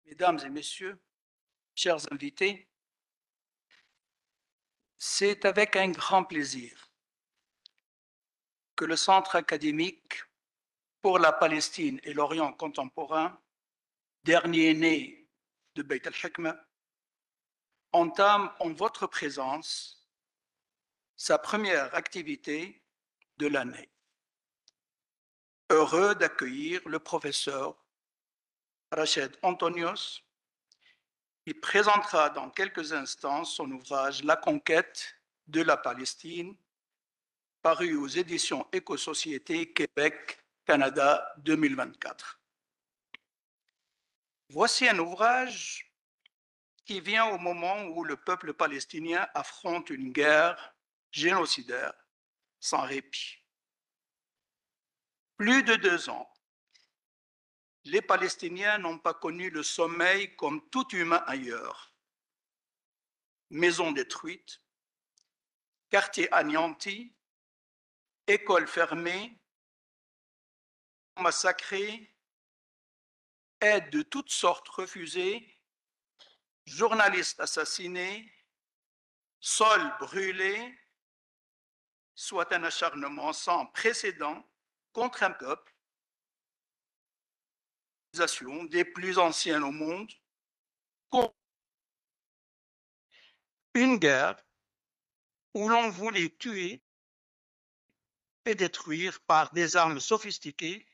Mesdames et messieurs, chers invités, c'est avec un grand plaisir que le Centre académique pour la Palestine et l'Orient contemporain, dernier né de Beit al-Hikma, entame en votre présence sa première activité de l'année. Heureux d'accueillir le professeur Rached Antonios. Il présentera dans quelques instants son ouvrage La conquête de la Palestine, paru aux éditions Éco-Société Québec, Canada 2024. Voici un ouvrage qui vient au moment où le peuple palestinien affronte une guerre génocidaire sans répit. Plus de 2 ans, les Palestiniens n'ont pas connu le sommeil comme tout humain ailleurs. Maisons détruites, quartiers anéantis, écoles fermées, massacrées, aides de toutes sortes refusées, journalistes assassinés, sols brûlés, soit un acharnement sans précédent contre un peuple, des plus anciennes au monde, une guerre où l'on voulait tuer et détruire par des armes sophistiquées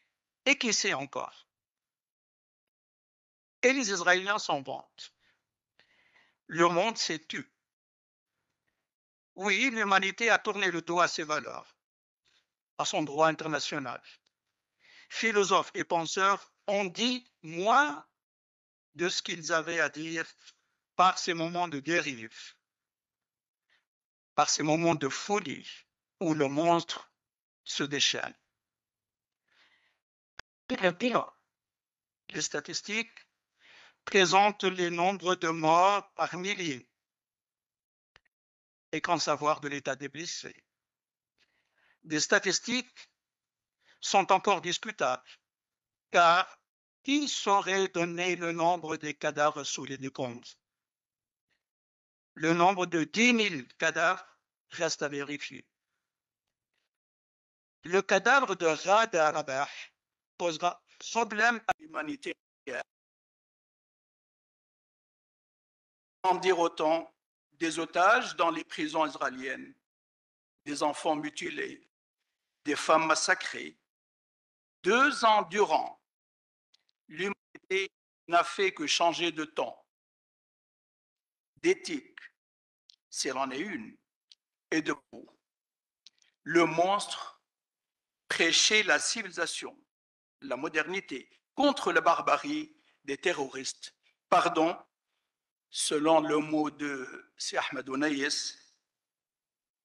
et qui sait encore. Et les Israéliens s'en vantent. Le monde s'est tu. Oui, l'humanité a tourné le dos à ses valeurs, à son droit international. Philosophes et penseurs ont dit moins de ce qu'ils avaient à dire par ces moments de dérive, par ces moments de folie où le monstre se déchaîne. Les statistiques présentent les nombres de morts par milliers. Et qu'en savoir de l'état des blessés? Des statistiques sont encore discutables, car qui saurait donner le nombre des cadavres sous les décombres? Le nombre de 10 000 cadavres reste à vérifier. Le cadavre de Raad al-Rabah posera problème à l'humanité. En dire autant des otages dans les prisons israéliennes, des enfants mutilés, des femmes massacrées. 2 ans durant, l'humanité n'a fait que changer de temps, d'éthique, si elle en est une, et de goût. Le monstre prêchait la civilisation, la modernité, contre la barbarie des terroristes. Pardon, selon le mot de C. Ahmed Onaïs,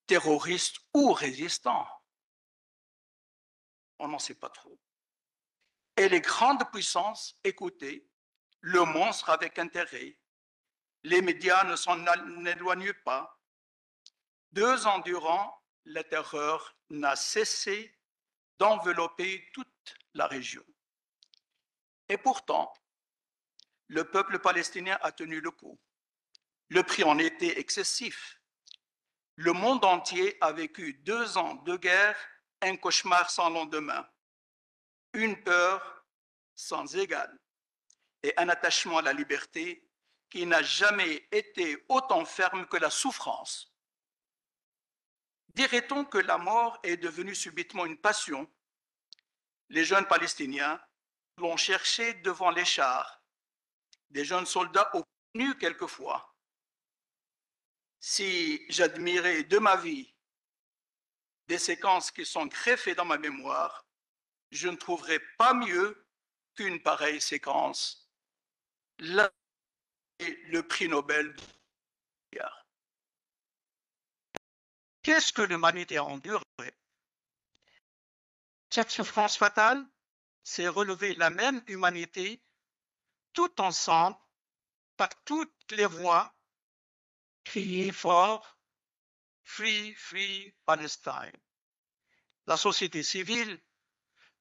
terroriste ou résistant. On n'en sait pas trop. Et les grandes puissances écoutaient le monstre avec intérêt. Les médias ne s'en éloignent pas. 2 ans durant, la terreur n'a cessé d'envelopper toute la région. Et pourtant, le peuple palestinien a tenu le coup. Le prix en était excessif. Le monde entier a vécu 2 ans de guerre, un cauchemar sans lendemain, une peur sans égale et un attachement à la liberté qui n'a jamais été autant ferme que la souffrance. Dirait-on que la mort est devenue subitement une passion? Les jeunes Palestiniens l'ont cherché devant les chars, des jeunes soldats nus quelquefois. Si j'admirais de ma vie des séquences qui sont greffées dans ma mémoire, je ne trouverais pas mieux qu'une pareille séquence. Là est le prix Nobel de la guerre. Qu'est-ce que l'humanité a enduré? Cette souffrance fatale, c'est relever la même humanité tout ensemble, par toutes les voix, crier fort, Free, Free Palestine. La société civile,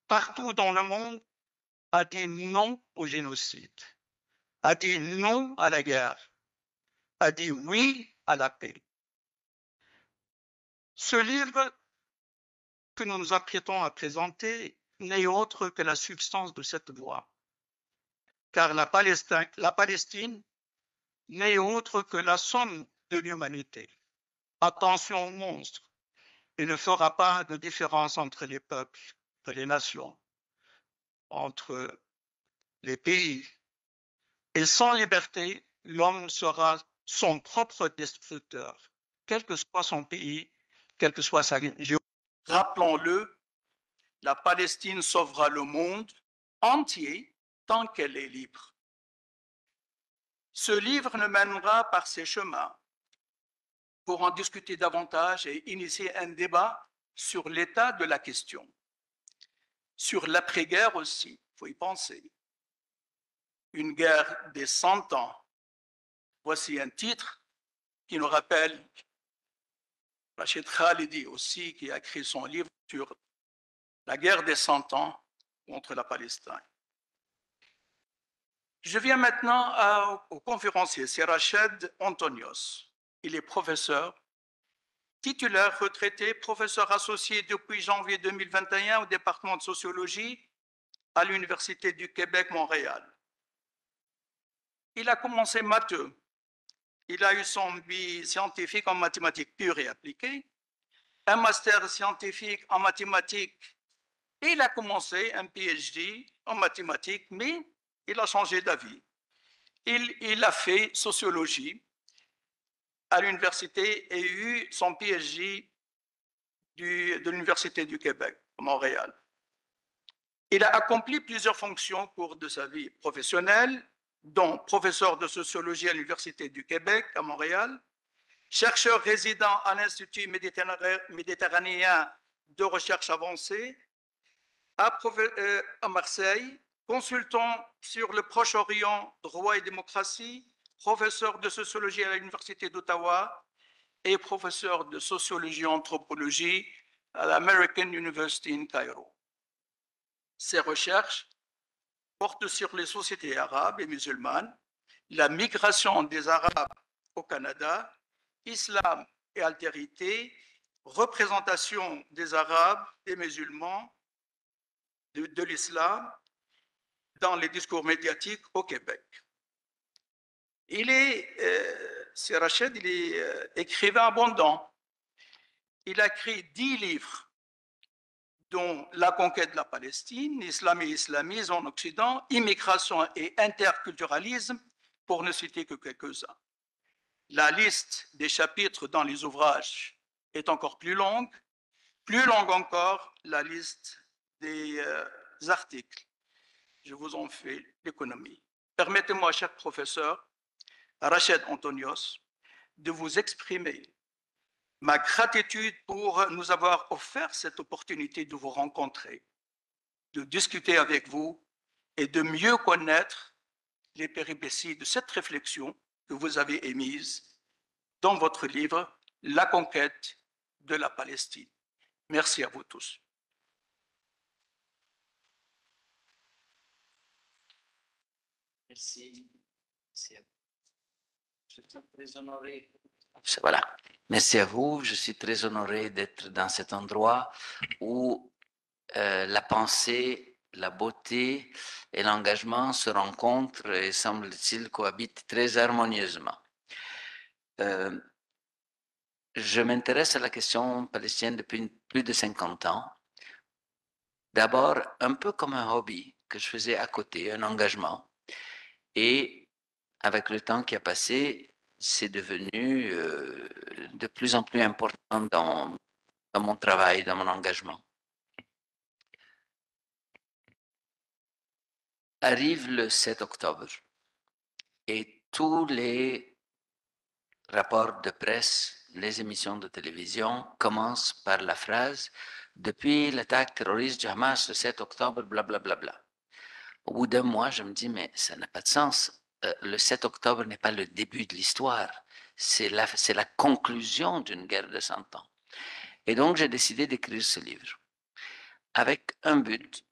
partout dans le monde, a dit non au génocide, a dit non à la guerre, a dit oui à la paix. Ce livre que nous nous apprêtons à présenter n'est autre que la substance de cette voie, car la Palestine n'est autre que la somme de l'humanité. Attention au monstre, il ne fera pas de différence entre les peuples, entre les nations, entre les pays. Et sans liberté, l'homme sera son propre destructeur, quel que soit son pays, quelle que soit sa religion. Rappelons-le, la Palestine sauvera le monde entier tant qu'elle est libre. Ce livre nous mènera par ces chemins pour en discuter davantage et initier un débat sur l'état de la question. Sur l'après-guerre aussi, il faut y penser. Une guerre des 100 ans. Voici un titre qui nous rappelle Rachid Khalidi aussi, qui a écrit son livre sur la guerre des 100 ans contre la Palestine. Je viens maintenant au conférencier, c'est Rachid Antonios. Il est professeur, titulaire retraité, professeur associé depuis janvier 2021 au département de sociologie à l'Université du Québec, Montréal. Il a commencé matheux. Il a eu son BI scientifique en mathématiques pures et appliquées, un master scientifique en mathématiques, et il a commencé un PhD en mathématiques, mais il a changé d'avis. Il a fait sociologie à l'université et eu son PhD de l'Université du Québec, à Montréal. Il a accompli plusieurs fonctions au cours de sa vie professionnelle, dont professeur de sociologie à l'Université du Québec, à Montréal, chercheur résident à l'Institut méditerranéen de recherche avancée à Marseille, consultant sur le Proche-Orient, droit et démocratie, professeur de sociologie à l'Université d'Ottawa et professeur de sociologie et anthropologie à l'American University in Cairo. Ses recherches portent sur les sociétés arabes et musulmanes, la migration des Arabes au Canada, islam et altérité, représentation des Arabes et musulmans de l'islam dans les discours médiatiques au Québec. C'est Rachid, il est écrivain abondant. Il a écrit 10 livres, dont La conquête de la Palestine, Islam et islamisme en Occident, Immigration et interculturalisme, pour ne citer que quelques-uns. La liste des chapitres dans les ouvrages est encore plus longue encore la liste des articles. Je vous en fais l'économie. Permettez-moi, cher professeur Rachid Antonios, de vous exprimer ma gratitude pour nous avoir offert cette opportunité de vous rencontrer, de discuter avec vous et de mieux connaître les péripéties de cette réflexion que vous avez émise dans votre livre « La conquête de la Palestine ». Merci à vous tous. Merci. Je suis très honoré. Voilà. Merci à vous. Je suis très honoré d'être dans cet endroit où la pensée, la beauté et l'engagement se rencontrent et, semble-t-il, cohabitent très harmonieusement. Je m'intéresse à la question palestinienne depuis plus de 50 ans. D'abord, un peu comme un hobby que je faisais à côté, un engagement. Et avec le temps qui a passé, c'est devenu de plus en plus important dans mon travail, dans mon engagement. Arrive le 7 octobre et tous les rapports de presse, les émissions de télévision commencent par la phrase « Depuis l'attaque terroriste du Hamas le 7 octobre, blablabla ». Bla, bla, bla. Au bout d'un mois, je me dis « Mais ça n'a pas de sens. Le 7 octobre n'est pas le début de l'histoire. C'est la conclusion d'une guerre de 100 ans. » Et donc, j'ai décidé d'écrire ce livre avec un but,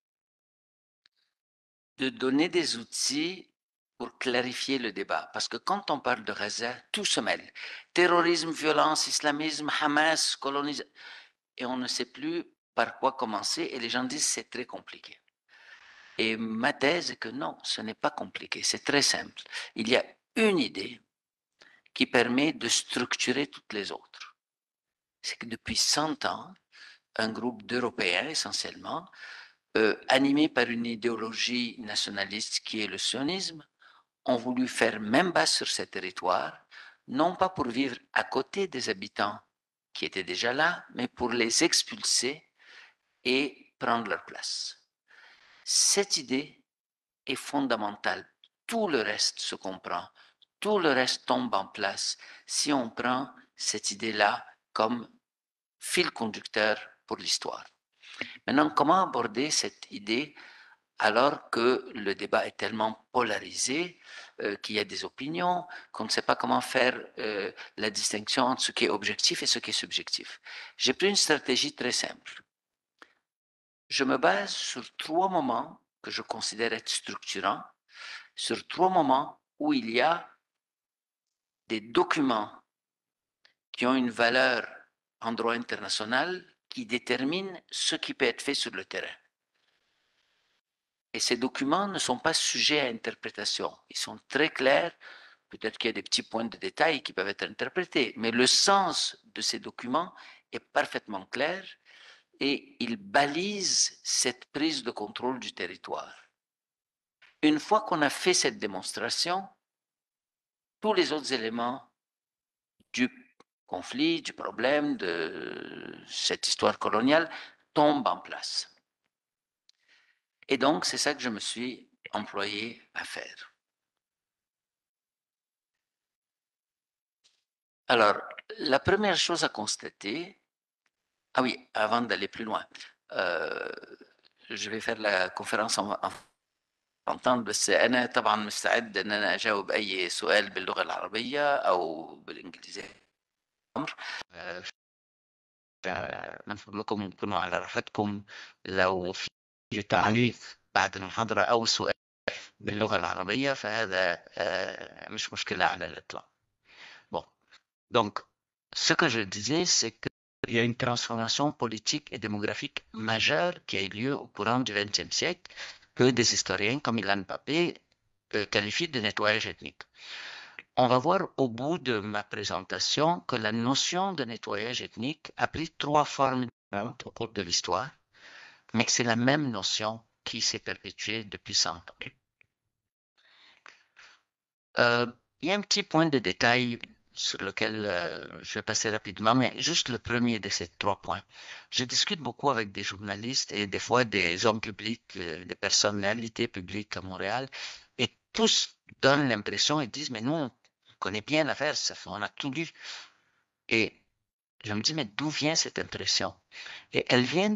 de donner des outils pour clarifier le débat. Parce que quand on parle de Gaza, tout se mêle. Terrorisme, violence, islamisme, Hamas, colonisation. Et on ne sait plus par quoi commencer. Et les gens disent c'est très compliqué. Et ma thèse est que non, ce n'est pas compliqué. C'est très simple. Il y a une idée qui permet de structurer toutes les autres. C'est que depuis 100 ans, un groupe d'Européens essentiellement, animés par une idéologie nationaliste qui est le sionisme, ont voulu faire main basse sur ces territoires, non pas pour vivre à côté des habitants qui étaient déjà là, mais pour les expulser et prendre leur place. Cette idée est fondamentale. Tout le reste se comprend. Tout le reste tombe en place si on prend cette idée-là comme fil conducteur pour l'histoire. Maintenant, comment aborder cette idée alors que le débat est tellement polarisé, qu'il y a des opinions, qu'on ne sait pas comment faire la distinction entre ce qui est objectif et ce qui est subjectif. J'ai pris une stratégie très simple. Je me base sur 3 moments que je considère être structurants, sur 3 moments où il y a des documents qui ont une valeur en droit international qui déterminent ce qui peut être fait sur le terrain. Et ces documents ne sont pas sujets à interprétation. Ils sont très clairs. Peut-être qu'il y a des petits points de détail qui peuvent être interprétés, mais le sens de ces documents est parfaitement clair et il balise cette prise de contrôle du territoire. Une fois qu'on a fait cette démonstration, tous les autres éléments du conflit, du problème, de cette histoire coloniale tombent en place. Et donc, c'est ça que je me suis employé à faire. Alors, la première chose à constater, ah oui, avant d'aller plus loin, je vais faire la conférence en طبعا بس أنا طبعا مستعد إن أنا أجاوب أي سؤال باللغة العربية أو بالإنجليزية. من فضلكم كونوا على راحتكم لو في تعليق بعد المحاضرة أو سؤال باللغة العربية فهذا مش مشكلة على الإطلاق. Bon, donc, ce que je disais, c'est qu'il y a une transformation politique et démographique majeure qui a eu lieu au courant du XXe siècle que des historiens comme Ilan Pappé qualifient de nettoyage ethnique. On va voir au bout de ma présentation que la notion de nettoyage ethnique a pris 3 formes différentes au cours de l'histoire, mais que c'est la même notion qui s'est perpétuée depuis 100 ans. Il y a un petit point de détail sur lequel je vais passer rapidement, mais juste le premier de ces 3 points. Je discute beaucoup avec des journalistes et des fois des hommes publics, des personnalités publiques à Montréal, et tous donnent l'impression et disent, mais nous, on connaît bien l'affaire, on a tout lu. Et je me dis, mais d'où vient cette impression? Et elle vient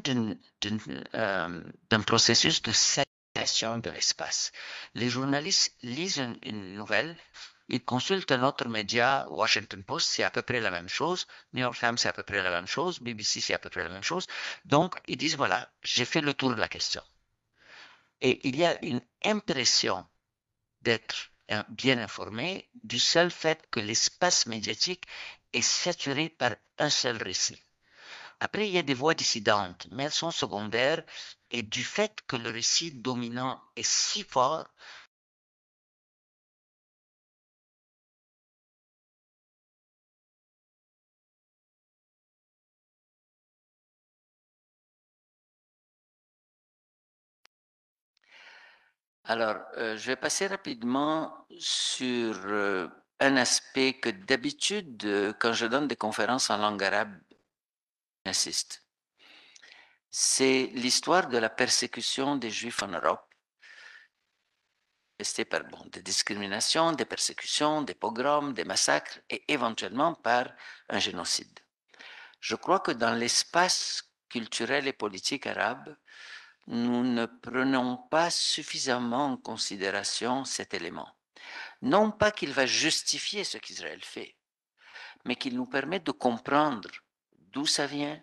d'un processus de saturation de l'espace. Les journalistes lisent une nouvelle, ils consultent un autre média, Washington Post, c'est à peu près la même chose, New York Times, c'est à peu près la même chose, BBC, c'est à peu près la même chose. Donc, ils disent, voilà, j'ai fait le tour de la question. Et il y a une impression d'être bien informé du seul fait que l'espace médiatique est saturé par un seul récit. Après, il y a des voix dissidentes, mais elles sont secondaires, et du fait que le récit dominant est si fort, Alors, je vais passer rapidement sur un aspect que d'habitude, quand je donne des conférences en langue arabe, j'insiste. C'est l'histoire de la persécution des Juifs en Europe, manifestée par des discriminations, des persécutions, des pogroms, des massacres et éventuellement par un génocide. Je crois que dans l'espace culturel et politique arabe, nous ne prenons pas suffisamment en considération cet élément. Non pas qu'il va justifier ce qu'Israël fait, mais qu'il nous permet de comprendre d'où ça vient,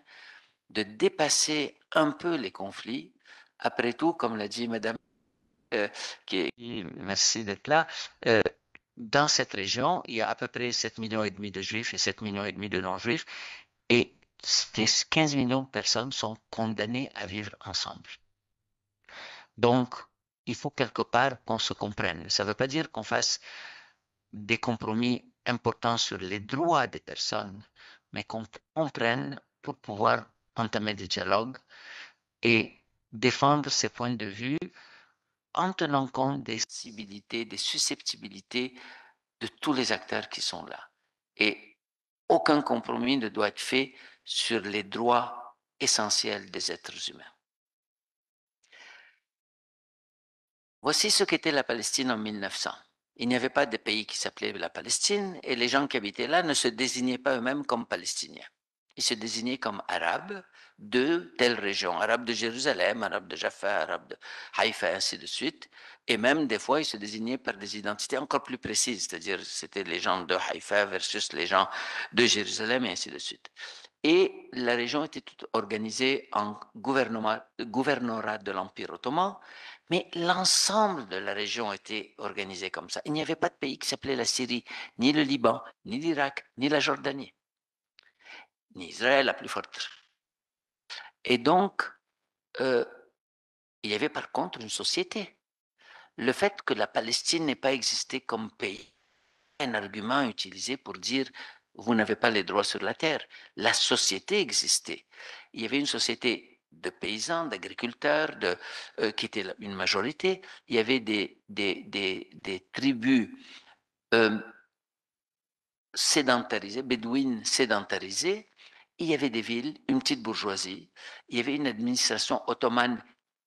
de dépasser un peu les conflits. Après tout, comme l'a dit Madame Merci d'être là. Dans cette région, il y a à peu près 7,5 millions de juifs et 7,5 millions de non-juifs. Et ces 15 millions de personnes sont condamnées à vivre ensemble. Donc, il faut quelque part qu'on se comprenne. Ça ne veut pas dire qu'on fasse des compromis importants sur les droits des personnes, mais qu'on comprenne pour pouvoir entamer des dialogues et défendre ces points de vue en tenant compte des sensibilités, des susceptibilités de tous les acteurs qui sont là. Et aucun compromis ne doit être fait sur les droits essentiels des êtres humains. Voici ce qu'était la Palestine en 1900. Il n'y avait pas de pays qui s'appelait la Palestine et les gens qui habitaient là ne se désignaient pas eux-mêmes comme Palestiniens. Ils se désignaient comme Arabes de telle région, Arabes de Jérusalem, Arabes de Jaffa, Arabes de Haïfa, ainsi de suite. Et même des fois, ils se désignaient par des identités encore plus précises, c'est-à-dire c'était les gens de Haïfa versus les gens de Jérusalem, et ainsi de suite. Et la région était toute organisée en gouvernorat de l'Empire ottoman, mais l'ensemble de la région était organisé comme ça. Il n'y avait pas de pays qui s'appelait la Syrie, ni le Liban, ni l'Irak, ni la Jordanie, ni Israël, la plus forte. Et donc, il y avait par contre une société. Le fait que la Palestine n'ait pas existé comme pays est un argument utilisé pour dire vous n'avez pas les droits sur la terre. La société existait. Il y avait une société de paysans, d'agriculteurs, qui était une majorité. Il y avait des tribus sédentarisées, bédouines sédentarisées. Il y avait des villes, une petite bourgeoisie. Il y avait une administration ottomane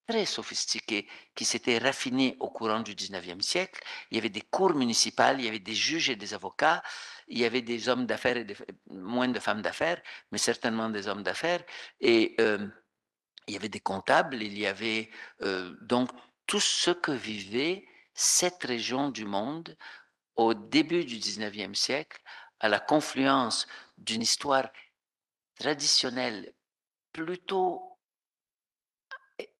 très sophistiquée qui s'était raffinée au courant du 19e siècle. Il y avait des cours municipales, il y avait des juges et des avocats, il y avait des hommes d'affaires et moins de femmes d'affaires, mais certainement des hommes d'affaires. Et il y avait des comptables, il y avait donc tout ce que vivait cette région du monde au début du 19e siècle, à la confluence d'une histoire traditionnelle plutôt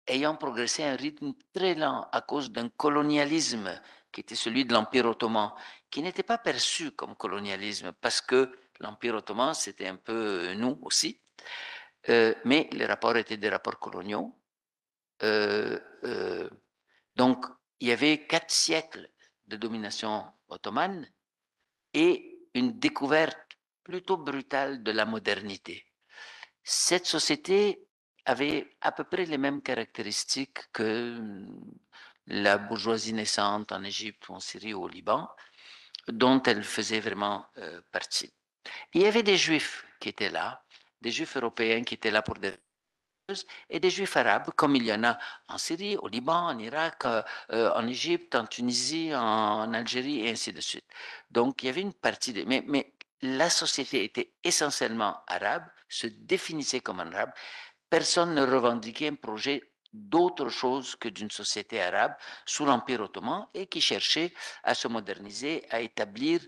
ayant progressé à un rythme très lent à cause d'un colonialisme qui était celui de l'Empire ottoman, qui n'était pas perçu comme colonialisme parce que l'Empire ottoman, c'était un peu nous aussi, mais les rapports étaient des rapports coloniaux. Donc, il y avait 4 siècles de domination ottomane et une découverte plutôt brutale de la modernité. Cette société avait à peu près les mêmes caractéristiques que la bourgeoisie naissante en Égypte ou en Syrie ou au Liban, dont elle faisait vraiment partie. Il y avait des juifs qui étaient là, des juifs européens qui étaient là pour des et des juifs arabes, comme il y en a en Syrie, au Liban, en Irak, en Égypte, en Tunisie, en Algérie, et ainsi de suite. Donc, il y avait une partie de... Mais la société était essentiellement arabe, se définissait comme arabe. Personne ne revendiquait un projet d'autre chose que d'une société arabe sous l'Empire ottoman et qui cherchait à se moderniser, à établir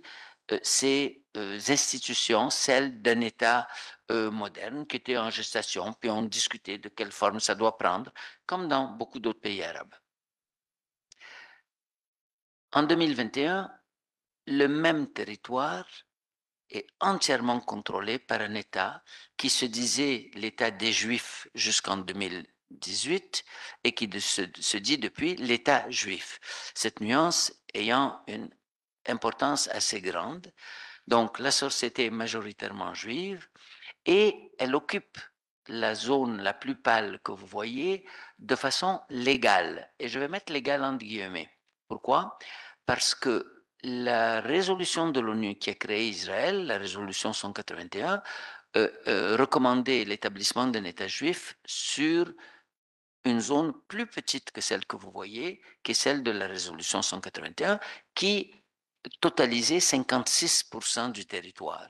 ces institutions, celles d'un État moderne qui était en gestation, puis on discutait de quelle forme ça doit prendre, comme dans beaucoup d'autres pays arabes. En 2021, le même territoire est entièrement contrôlé par un État qui se disait l'État des Juifs jusqu'en 2018 et qui se dit depuis l'État juif. Cette nuance ayant une importance assez grande. Donc, la société est majoritairement juive et elle occupe la zone la plus pâle que vous voyez de façon légale. Et je vais mettre légal entre guillemets. Pourquoi? Parce que la résolution de l'ONU qui a créé Israël, la résolution 181, recommandait l'établissement d'un État juif sur une zone plus petite que celle que vous voyez, qui est celle de la résolution 181, qui totalisait 56% du territoire.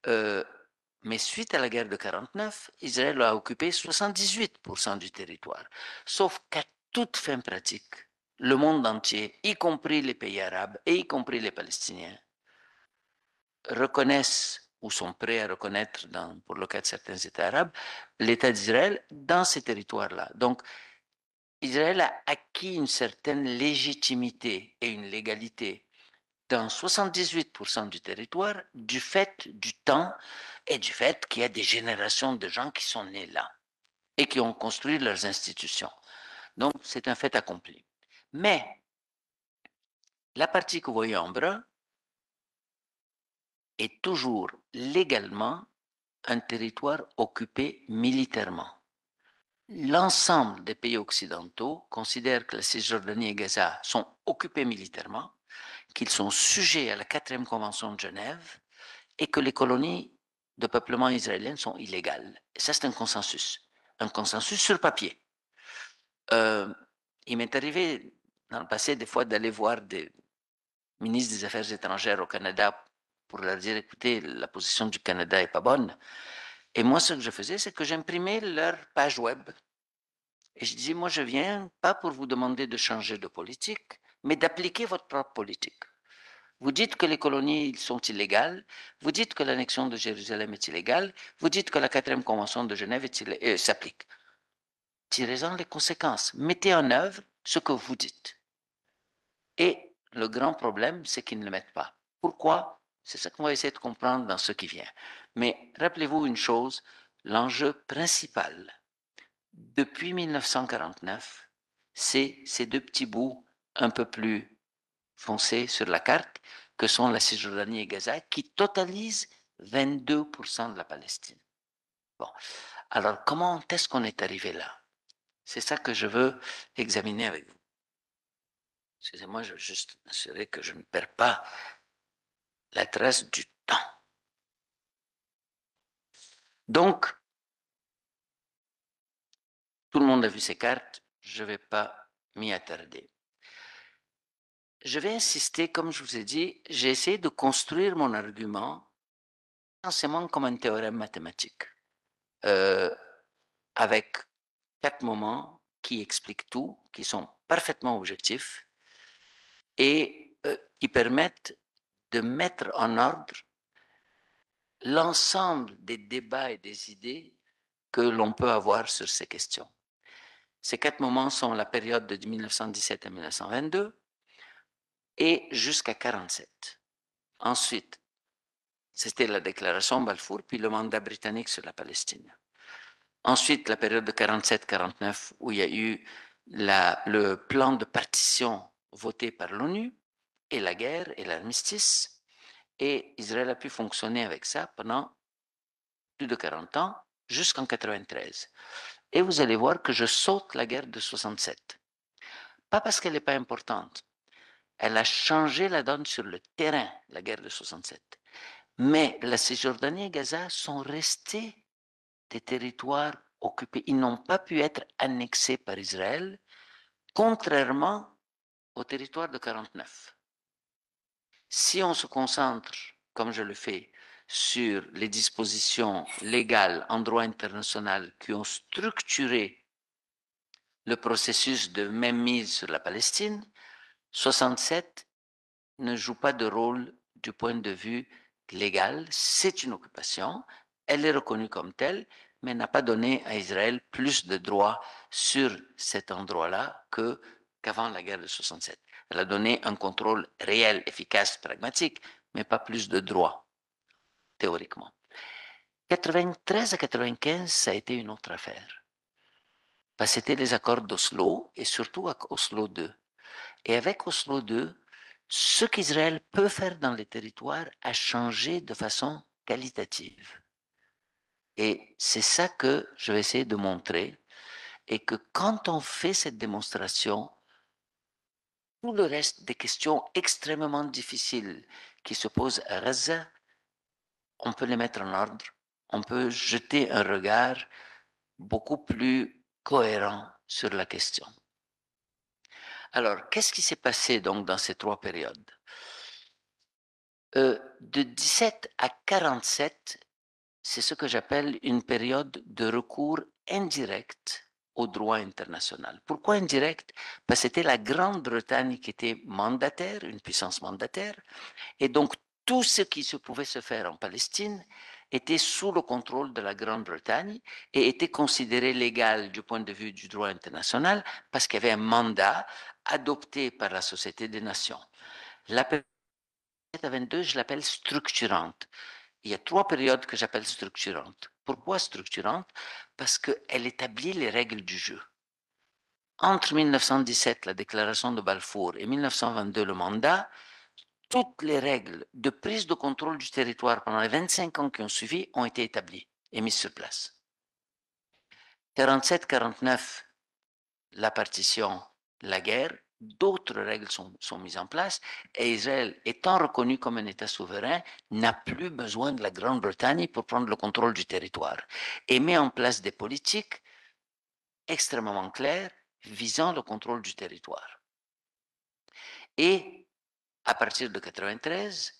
Mais suite à la guerre de 49, Israël a occupé 78% du territoire. Sauf qu'à toute fin pratique, le monde entier, y compris les pays arabes et y compris les Palestiniens, reconnaissent ou sont prêts à reconnaître, pour le cas de certains États arabes, l'État d'Israël dans ces territoires-là. Donc, Israël a acquis une certaine légitimité et une légalité dans 78% du territoire du fait du temps et du fait qu'il y a des générations de gens qui sont nés là et qui ont construit leurs institutions. Donc, c'est un fait accompli. Mais la partie que vous voyez en brun est toujours légalement un territoire occupé militairement. L'ensemble des pays occidentaux considèrent que la Cisjordanie et Gaza sont occupés militairement, qu'ils sont sujets à la 4e Convention de Genève et que les colonies de peuplement israéliennes sont illégales. Et ça, c'est un consensus sur papier. Il m'est arrivé dans le passé des fois d'aller voir des ministres des Affaires étrangères au Canada pour leur dire, écoutez, la position du Canada n'est pas bonne. Et moi, ce que je faisais, c'est que j'imprimais leur page web. Et je disais, moi, je viens pas pour vous demander de changer de politique, mais d'appliquer votre propre politique. Vous dites que les colonies sont illégales, vous dites que l'annexion de Jérusalem est illégale, vous dites que la 4e Convention de Genève s'applique. Tirez-en les conséquences. Mettez en œuvre ce que vous dites. Et le grand problème, c'est qu'ils ne le mettent pas. Pourquoi? C'est ça qu'on va essayer de comprendre dans ce qui vient. Mais rappelez-vous une chose, l'enjeu principal depuis 1949, c'est ces deux petits bouts un peu plus foncés sur la carte que sont la Cisjordanie et Gaza, qui totalisent 22% de la Palestine. Bon, alors comment est-ce qu'on est arrivé là? C'est ça que je veux examiner avec vous. Excusez-moi, je veux juste m'assurer que je ne perds pas la trace du temps. Donc, tout le monde a vu ces cartes, je ne vais pas m'y attarder. Je vais insister, comme je vous ai dit, j'ai essayé de construire mon argument essentiellement comme un théorème mathématique, avec 4 moments qui expliquent tout, qui sont parfaitement objectifs et qui permettent de mettre en ordre l'ensemble des débats et des idées que l'on peut avoir sur ces questions. Ces 4 moments sont la période de 1917 à 1922 et jusqu'à 1947. Ensuite, c'était la déclaration Balfour, puis le mandat britannique sur la Palestine. Ensuite, la période de 47-49, où il y a eu le plan de partition voté par l'ONU, et la guerre et l'armistice. Et Israël a pu fonctionner avec ça pendant plus de 40 ans, jusqu'en 1993. Et vous allez voir que je saute la guerre de 67. Pas parce qu'elle n'est pas importante. Elle a changé la donne sur le terrain, la guerre de 67. Mais la Cisjordanie et Gaza sont restés des territoires occupés. Ils n'ont pas pu être annexés par Israël, contrairement au territoire de 1949. Si on se concentre, comme je le fais, sur les dispositions légales en droit international qui ont structuré le processus de mainmise sur la Palestine, 67 ne joue pas de rôle du point de vue légal. C'est une occupation, elle est reconnue comme telle, mais n'a pas donné à Israël plus de droits sur cet endroit-là qu'avant la guerre de 67. Elle a donné un contrôle réel, efficace, pragmatique, mais pas plus de droits, théoriquement. 93 à 95, ça a été une autre affaire. C'était les accords d'Oslo et surtout avec Oslo II. Et avec Oslo II, ce qu'Israël peut faire dans les territoires a changé de façon qualitative. Et c'est ça que je vais essayer de montrer. Et que quand on fait cette démonstration, tout le reste des questions extrêmement difficiles qui se posent à Gaza, on peut les mettre en ordre. On peut jeter un regard beaucoup plus cohérent sur la question. Alors, qu'est-ce qui s'est passé donc dans ces 3 périodes? De 17 à 47, c'est ce que j'appelle une période de recours indirect au droit international. Pourquoi indirect? Parce que c'était la Grande-Bretagne qui était mandataire, une puissance mandataire, et donc tout ce qui se pouvait se faire en Palestine était sous le contrôle de la Grande-Bretagne et était considéré légal du point de vue du droit international parce qu'il y avait un mandat adopté par la Société des Nations. La période 22, je l'appelle structurante. Il y a 3 périodes que j'appelle structurantes. Pourquoi structurantes? Parce qu'elle établit les règles du jeu. Entre 1917, la déclaration de Balfour, et 1922, le mandat, toutes les règles de prise de contrôle du territoire pendant les 25 ans qui ont suivi ont été établies et mises sur place. 47-49, la partition, la guerre, d'autres règles sont mises en place et Israël, étant reconnu comme un État souverain, n'a plus besoin de la Grande-Bretagne pour prendre le contrôle du territoire et met en place des politiques extrêmement claires visant le contrôle du territoire. Et à partir de 1993,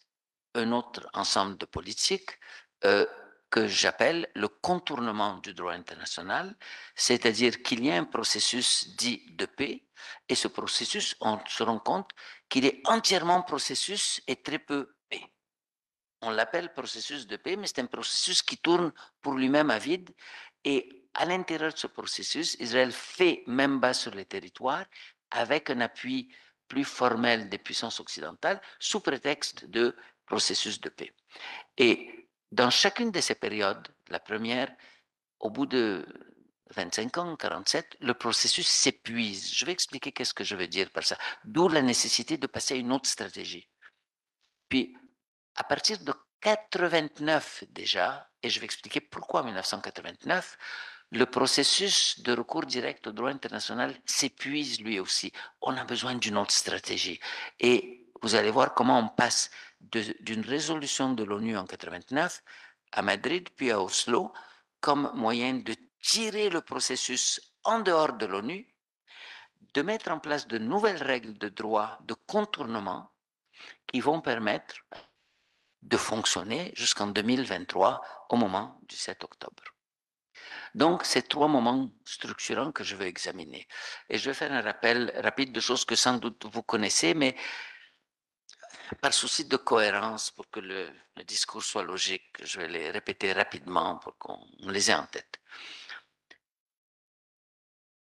un autre ensemble de politiques que j'appelle le contournement du droit international, c'est-à-dire qu'il y a un processus dit de paix, et ce processus, on se rend compte qu'il est entièrement processus et très peu paix. On l'appelle processus de paix, mais c'est un processus qui tourne pour lui-même à vide, et à l'intérieur de ce processus, Israël fait main basse sur les territoires avec un appui plus formel des puissances occidentales sous prétexte de processus de paix. Et dans chacune de ces périodes, la première, au bout de 25 ans, 47, le processus s'épuise. Je vais expliquer qu'est-ce que je veux dire par ça. D'où la nécessité de passer à une autre stratégie. Puis, à partir de 89 déjà, et je vais expliquer pourquoi 1989, le processus de recours direct au droit international s'épuise lui aussi. On a besoin d'une autre stratégie. Et vous allez voir comment on passe d'une résolution de l'ONU en 89 à Madrid, puis à Oslo, comme moyen de tirer le processus en dehors de l'ONU, de mettre en place de nouvelles règles de droit de contournement qui vont permettre de fonctionner jusqu'en 2023 au moment du 7 octobre. Donc, c'est 3 moments structurants que je veux examiner. Et je vais faire un rappel rapide de choses que sans doute vous connaissez, mais par souci de cohérence, pour que le discours soit logique, je vais les répéter rapidement pour qu'on les ait en tête.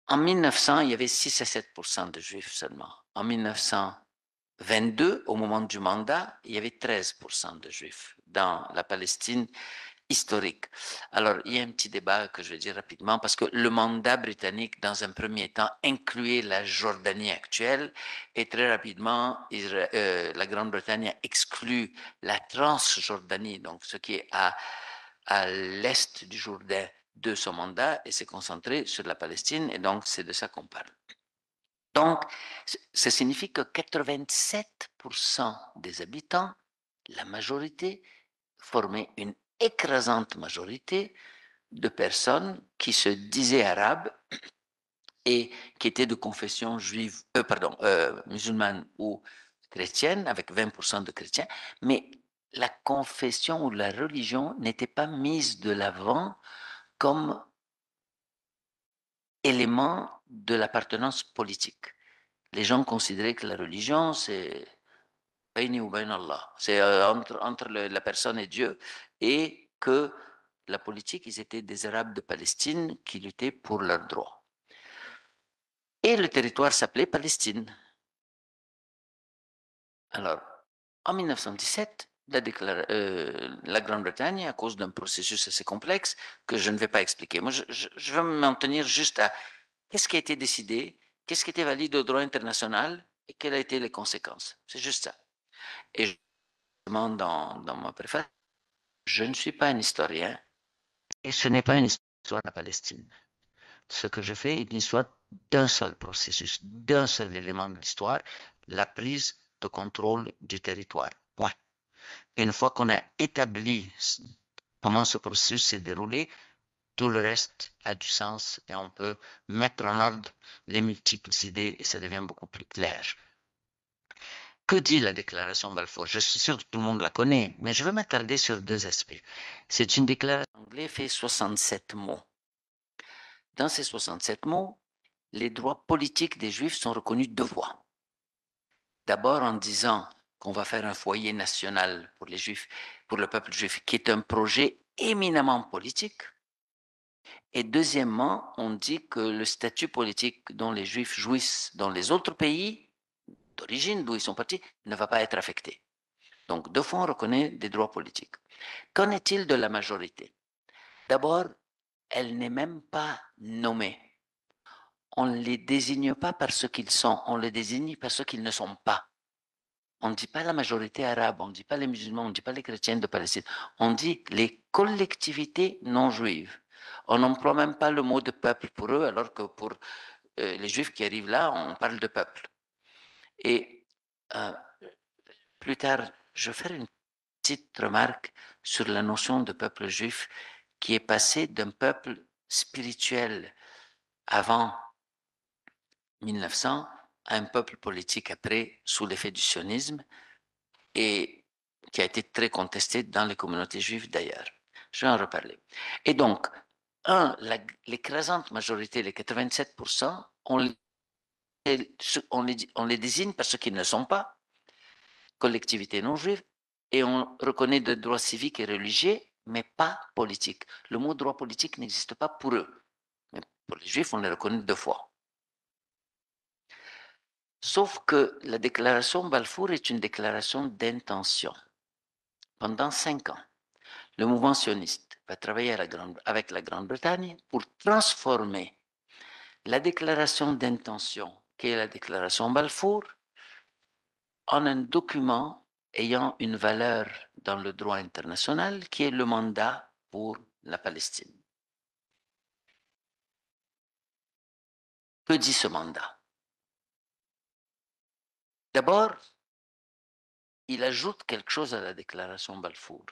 En 1900, il y avait 6 à 7% de juifs seulement. En 1922, au moment du mandat, il y avait 13% de juifs dans la Palestine historique. Alors, il y a un petit débat que je vais dire rapidement, parce que le mandat britannique, dans un premier temps, incluait la Jordanie actuelle, et très rapidement, la Grande-Bretagne a exclu la Transjordanie, donc ce qui est à l'est du Jourdain, de son mandat, et s'est concentré sur la Palestine, et donc c'est de ça qu'on parle. Donc, ça signifie que 87% des habitants, la majorité, formaient une écrasante majorité de personnes qui se disaient arabes et qui étaient de confession juive, musulmane ou chrétienne, avec 20% de chrétiens, mais la confession ou la religion n'était pas mise de l'avant comme élément de l'appartenance politique. Les gens considéraient que la religion, c'est c'est entre la personne et Dieu, et que la politique, ils étaient des Arabes de Palestine qui luttaient pour leurs droits. Et le territoire s'appelait Palestine. Alors, en 1917, la Grande-Bretagne, à cause d'un processus assez complexe que je ne vais pas expliquer, moi je vais m'en tenir juste à qu'est-ce qui a été décidé, qu'est-ce qui était valide au droit international et quelles ont été les conséquences. C'est juste ça. Et je demande dans ma préface, je ne suis pas un historien. Et ce n'est pas une histoire de la Palestine. Ce que je fais est une histoire d'un seul processus, d'un seul élément de l'histoire, la prise de contrôle du territoire. Point. Une fois qu'on a établi comment ce processus s'est déroulé, tout le reste a du sens et on peut mettre en ordre les multiples idées et ça devient beaucoup plus clair. Que dit la déclaration Balfour? Je suis sûr que tout le monde la connaît, mais je veux m'attarder sur 2 aspects. C'est une déclaration. L'anglais fait 67 mots. Dans ces 67 mots, les droits politiques des Juifs sont reconnus 2 fois. D'abord en disant qu'on va faire un foyer national pour les Juifs, pour le peuple juif, qui est un projet éminemment politique. Et deuxièmement, on dit que le statut politique dont les Juifs jouissent dans les autres pays d'origine, d'où ils sont partis, ne va pas être affecté. Donc, de fond, on reconnaît des droits politiques. Qu'en est-il de la majorité? D'abord, elle n'est même pas nommée. On ne les désigne pas par ce qu'ils sont, on les désigne par ce qu'ils ne sont pas. On ne dit pas la majorité arabe, on ne dit pas les musulmans, on ne dit pas les chrétiens de Palestine. On dit les collectivités non juives. On n'emploie même pas le mot de peuple pour eux, alors que pour les juifs qui arrivent là, on parle de peuple. Et plus tard, je vais faire une petite remarque sur la notion de peuple juif qui est passé d'un peuple spirituel avant 1900 à un peuple politique après, sous l'effet du sionisme, et qui a été très contesté dans les communautés juives d'ailleurs. Je vais en reparler. Et donc, l'écrasante majorité, les 87%, on les désigne par ce qu'ils ne sont pas, collectivités non juives, et on reconnaît des droits civiques et religieux, mais pas politiques. Le mot droit politique n'existe pas pour eux. Mais pour les juifs, on les reconnaît deux fois. Sauf que la déclaration Balfour est une déclaration d'intention. Pendant 5 ans, le mouvement sioniste va travailler avec la Grande-Bretagne pour transformer la déclaration d'intention, qui est la déclaration Balfour, en un document ayant une valeur dans le droit international, qui est le mandat pour la Palestine. Que dit ce mandat? D'abord, il ajoute quelque chose à la déclaration Balfour.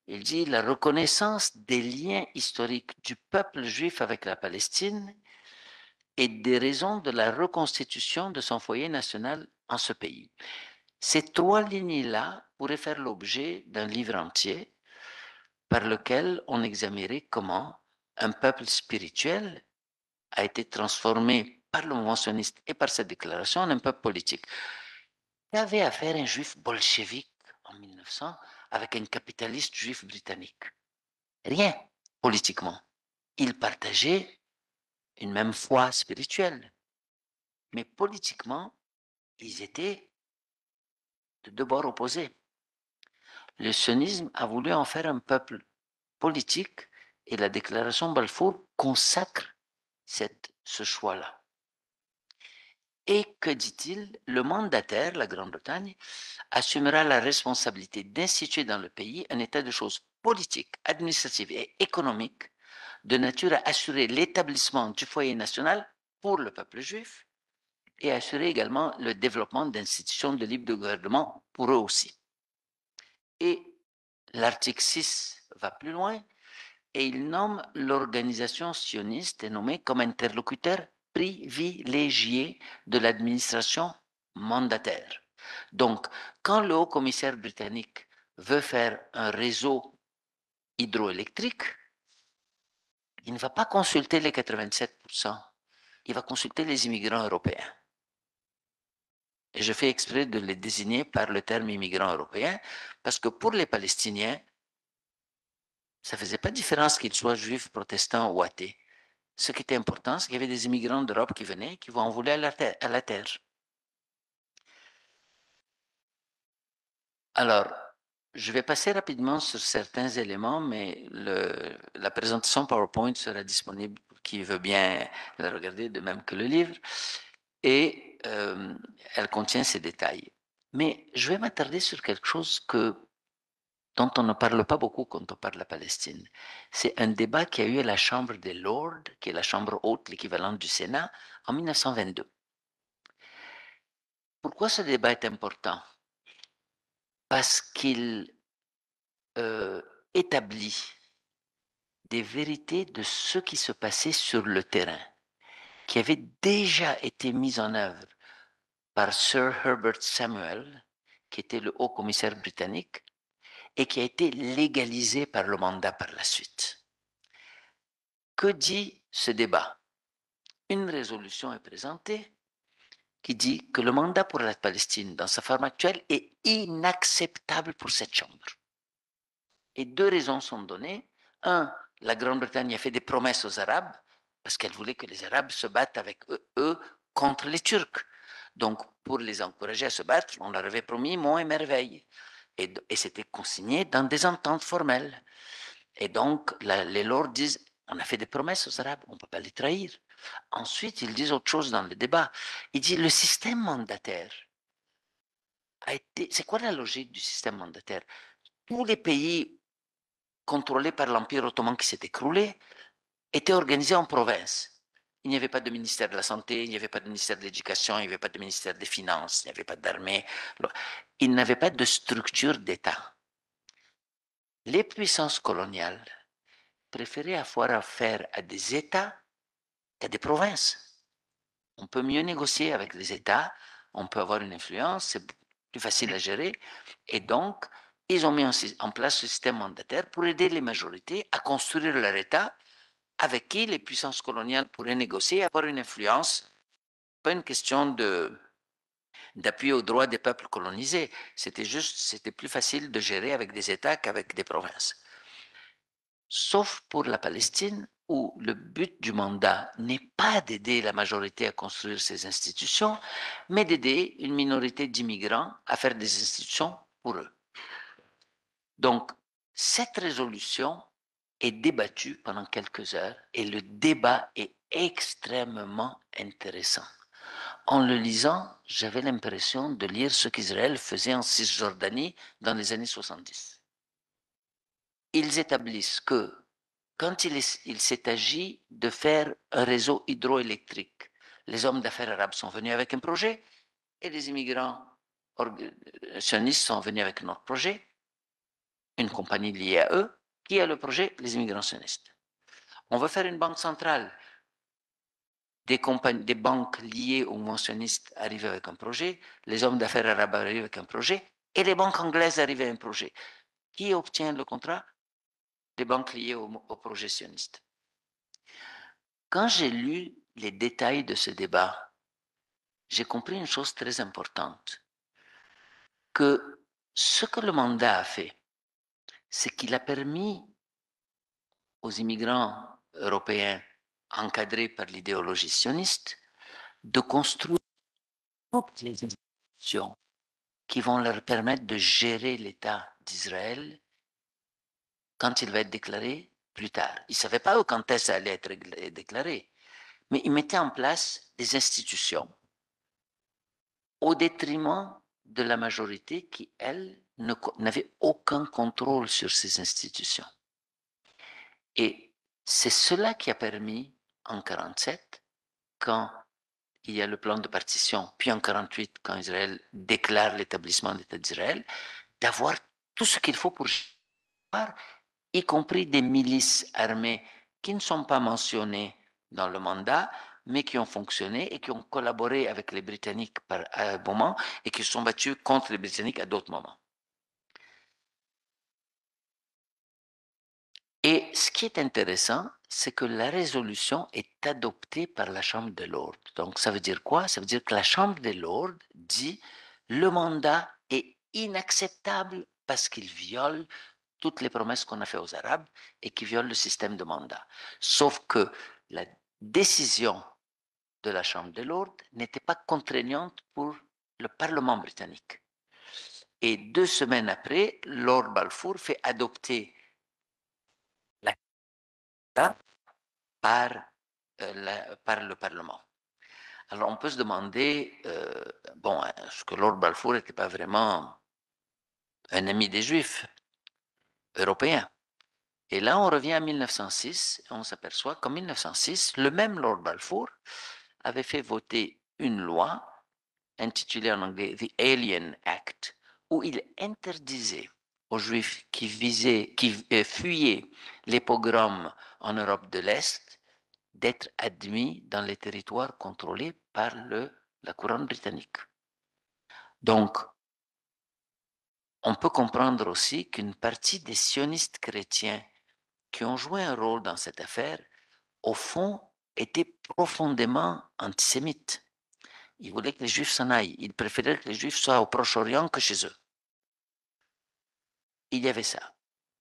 Il dit la reconnaissance des liens historiques du peuple juif avec la Palestine et des raisons de la reconstitution de son foyer national en ce pays. Ces 3 lignes-là pourraient faire l'objet d'un livre entier par lequel on examinerait comment un peuple spirituel a été transformé par le mouvement sioniste et par cette déclaration en un peuple politique. Qu'avait à faire un juif bolchevique en 1900 avec un capitaliste juif britannique? Rien, politiquement. Ils partageaient une même foi spirituelle. Mais politiquement, ils étaient de deux bords opposés. Le sionisme a voulu en faire un peuple politique et la déclaration Balfour consacre ce choix-là. Et que dit-il? Le mandataire, la Grande-Bretagne, assumera la responsabilité d'instituer dans le pays un état de choses politiques, administratives et économiques de nature à assurer l'établissement du foyer national pour le peuple juif et assurer également le développement d'institutions de libre gouvernement pour eux aussi. Et l'article 6 va plus loin et il nomme l'organisation sioniste nommée comme interlocuteur privilégié de l'administration mandataire. Donc, quand le haut-commissaire britannique veut faire un réseau hydroélectrique, il ne va pas consulter les 87%, il va consulter les immigrants européens. Et je fais exprès de les désigner par le terme immigrants européens, parce que pour les Palestiniens, ça ne faisait pas de différence qu'ils soient juifs, protestants ou athées. Ce qui était important, c'est qu'il y avait des immigrants d'Europe qui venaient, qui en voulaient à la terre. Alors, je vais passer rapidement sur certains éléments, mais la présentation PowerPoint sera disponible pour qui veut bien la regarder, de même que le livre, et elle contient ces détails. Mais je vais m'attarder sur quelque chose dont on ne parle pas beaucoup quand on parle de la Palestine. C'est un débat qui a eu à la Chambre des Lords, qui est la Chambre haute, l'équivalent du Sénat, en 1922. Pourquoi ce débat est important? Parce qu'il établit des vérités de ce qui se passait sur le terrain, qui avait déjà été mis en œuvre par Sir Herbert Samuel, qui était le haut-commissaire britannique, et qui a été légalisé par le mandat par la suite. Que dit ce débat? Une résolution est présentée qui dit que le mandat pour la Palestine, dans sa forme actuelle, est inacceptable pour cette Chambre. Et 2 raisons sont données. la Grande-Bretagne a fait des promesses aux Arabes parce qu'elle voulait que les Arabes se battent avec eux contre les Turcs. Donc, pour les encourager à se battre, on leur avait promis monts et merveilles. Et c'était consigné dans des ententes formelles. Et donc, les lords disent, on a fait des promesses aux Arabes, on ne peut pas les trahir. Ensuite, ils disent autre chose dans le débat. Ils disent, le système mandataire a été... C'est quoi la logique du système mandataire? Tous les pays contrôlés par l'Empire ottoman qui s'est écroulé étaient organisés en provinces. Il n'y avait pas de ministère de la Santé, il n'y avait pas de ministère de l'Éducation, il n'y avait pas de ministère des Finances, il n'y avait pas d'armée. Il n'avait pas de structure d'État. Les puissances coloniales préféraient avoir affaire à des États qu'à des provinces. On peut mieux négocier avec les États, on peut avoir une influence, c'est plus facile à gérer. Et donc, ils ont mis en place ce système mandataire pour aider les majorités à construire leur État avec qui les puissances coloniales pourraient négocier et avoir une influence. Pas une question d'appui aux droits des peuples colonisés. C'était plus facile de gérer avec des États qu'avec des provinces. Sauf pour la Palestine, où le but du mandat n'est pas d'aider la majorité à construire ses institutions, mais d'aider une minorité d'immigrants à faire des institutions pour eux. Donc, cette résolution est débattue pendant quelques heures et le débat est extrêmement intéressant. En le lisant, j'avais l'impression de lire ce qu'Israël faisait en Cisjordanie dans les années 70. Ils établissent que quand il s'est agi de faire un réseau hydroélectrique, les hommes d'affaires arabes sont venus avec un projet et les immigrants sionistes sont venus avec un autre projet, une compagnie liée à eux. Qui a le projet? Les immigrants sionistes. On veut faire une banque centrale. Des banques liées aux mentionnistes arrivent avec un projet, les hommes d'affaires arabes arrivent avec un projet, et les banques anglaises arrivent avec un projet. Qui obtient le contrat? Les banques liées au projet sioniste. Quand j'ai lu les détails de ce débat, j'ai compris une chose très importante, que ce que le mandat a fait, c'est qu'il a permis aux immigrants européens encadrés par l'idéologie sioniste de construire toutes les institutions qui vont leur permettre de gérer l'État d'Israël quand il va être déclaré plus tard. Ils ne savaient pas quand est-ce ça allait être déclaré, mais ils mettaient en place des institutions au détriment de la majorité qui, elle, n'avait aucun contrôle sur ces institutions. Et c'est cela qui a permis, en 1947, quand il y a le plan de partition, puis en 1948, quand Israël déclare l'établissement d'État d'Israël, d'avoir tout ce qu'il faut pour gérer, y compris des milices armées qui ne sont pas mentionnées dans le mandat, mais qui ont fonctionné et qui ont collaboré avec les Britanniques à un moment et qui se sont battus contre les Britanniques à d'autres moments. Et ce qui est intéressant, c'est que la résolution est adoptée par la Chambre des Lords. Donc, ça veut dire quoi? Ça veut dire que la Chambre des Lords dit le mandat est inacceptable parce qu'il viole toutes les promesses qu'on a faites aux Arabes et qui viole le système de mandat. Sauf que la décision de la Chambre des Lords n'était pas contraignante pour le Parlement britannique. Et 2 semaines après, Lord Balfour fait adopter la par le Parlement. Alors on peut se demander, est-ce que Lord Balfour n'était pas vraiment un ami des Juifs européens? Et là, on revient à 1906 et on s'aperçoit qu'en 1906, le même Lord Balfour avait fait voter une loi intitulée en anglais The Alien Act, où il interdisait aux Juifs qui fuyaient les pogroms en Europe de l'Est d'être admis dans les territoires contrôlés par la couronne britannique. Donc, on peut comprendre aussi qu'une partie des sionistes chrétiens qui ont joué un rôle dans cette affaire, au fond, étaient profondément antisémites. Ils voulaient que les Juifs s'en aillent. Ils préféraient que les Juifs soient au Proche-Orient que chez eux. Il y avait ça.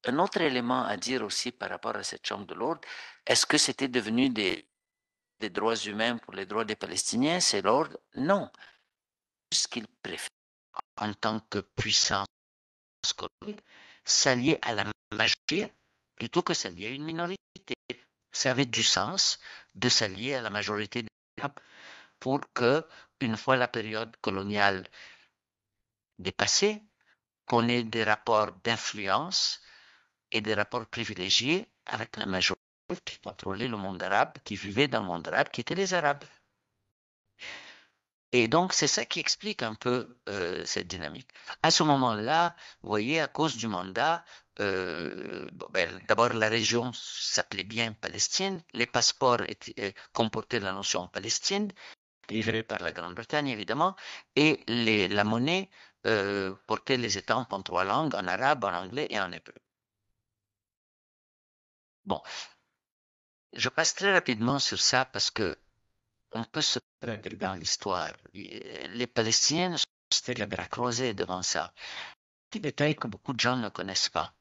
un autre élément à dire aussi par rapport à cette Chambre de l'ordre, est-ce que c'était devenu des droits humains pour les droits des Palestiniens? C'est l'ordre? Non. Ce qu'ils préfèrent. En tant que puissance coloniale, s'allier à la majorité plutôt que s'allier à une minorité. Ça avait du sens de s'allier à la majorité des peuples pour que, une fois la période coloniale dépassée, qu'on ait des rapports d'influence et des rapports privilégiés avec la majorité qui contrôlait le monde arabe, qui vivait dans le monde arabe, qui étaient les Arabes. Et donc, c'est ça qui explique un peu cette dynamique. À ce moment-là, vous voyez, à cause du mandat, d'abord, la région s'appelait bien Palestine, les passeports comportaient la notion Palestine, livrée par la Grande-Bretagne, évidemment, et la monnaie portait les étampes en 3 langues, en arabe, en anglais et en hébreu. Bon, je passe très rapidement sur ça parce que on peut se perdre dans l'histoire. Les Palestiniens sont restés les bras croisés devant ça. Petit détail que beaucoup de gens ne connaissent pas.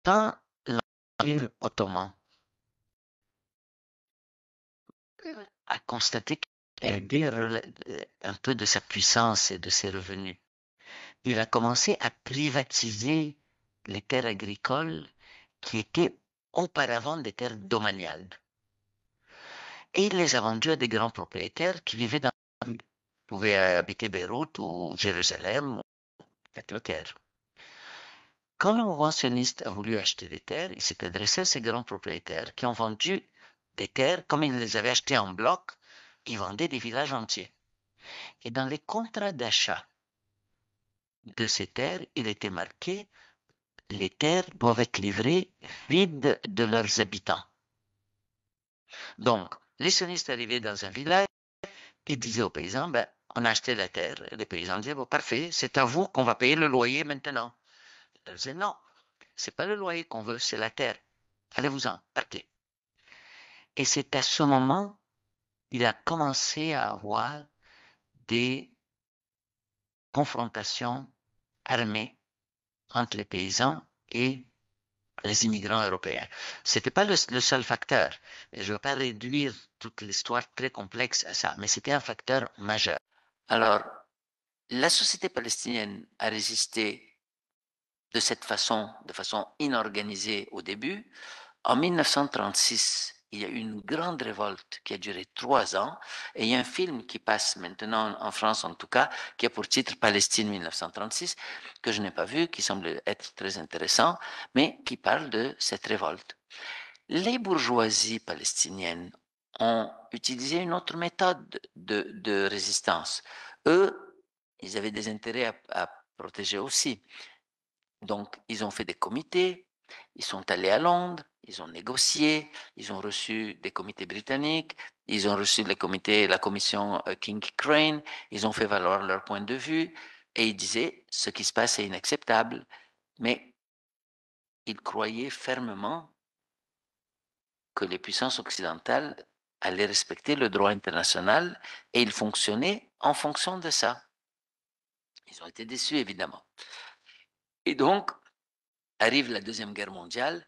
Quand l'Empire ottoman a constaté qu'il perdait un peu de sa puissance et de ses revenus, il a commencé à privatiser les terres agricoles qui étaient auparavant des terres domaniales. Et il les a vendues à des grands propriétaires qui vivaient dans la ville. Ils pouvaient habiter Beyrouth ou Jérusalem ou quelque terre. Quand le mouvement sioniste a voulu acheter des terres, il s'est adressé à ces grands propriétaires qui ont vendu des terres comme ils les avaient achetées en bloc. Ils vendaient des villages entiers. Et dans les contrats d'achat de ces terres, il était marqué les terres doivent être livrées vides de leurs habitants. Donc, les sionistes arrivaient dans un village et disaient aux paysans, ben, on a acheté la terre. Et les paysans disaient, bon, parfait, c'est à vous qu'on va payer le loyer maintenant. Ils disaient, non, c'est pas le loyer qu'on veut, c'est la terre. Allez-vous-en, partez. Et c'est à ce moment qu'il a commencé à avoir des confrontations armées entre les paysans et les immigrants européens. C'était pas le seul facteur. Je ne veux pas réduire toute l'histoire très complexe à ça, mais c'était un facteur majeur. Alors, la société palestinienne a résisté de cette façon, de façon inorganisée au début. En 1936, il y a eu une grande révolte qui a duré 3 ans, et il y a un film qui passe maintenant en France en tout cas, qui a pour titre Palestine 1936, que je n'ai pas vu, qui semble être très intéressant, mais qui parle de cette révolte. Les bourgeoisies palestiniennes ont utilisé une autre méthode de résistance. Eux, ils avaient des intérêts à protéger aussi. Donc, ils ont fait des comités, ils sont allés à Londres, ils ont négocié, ils ont reçu des comités britanniques, ils ont reçu la commission King Crane, ils ont fait valoir leur point de vue et ils disaient ce qui se passe est inacceptable, mais ils croyaient fermement que les puissances occidentales allaient respecter le droit international et ils fonctionnaient en fonction de ça. Ils ont été déçus, évidemment. Et donc, arrive la Deuxième Guerre mondiale,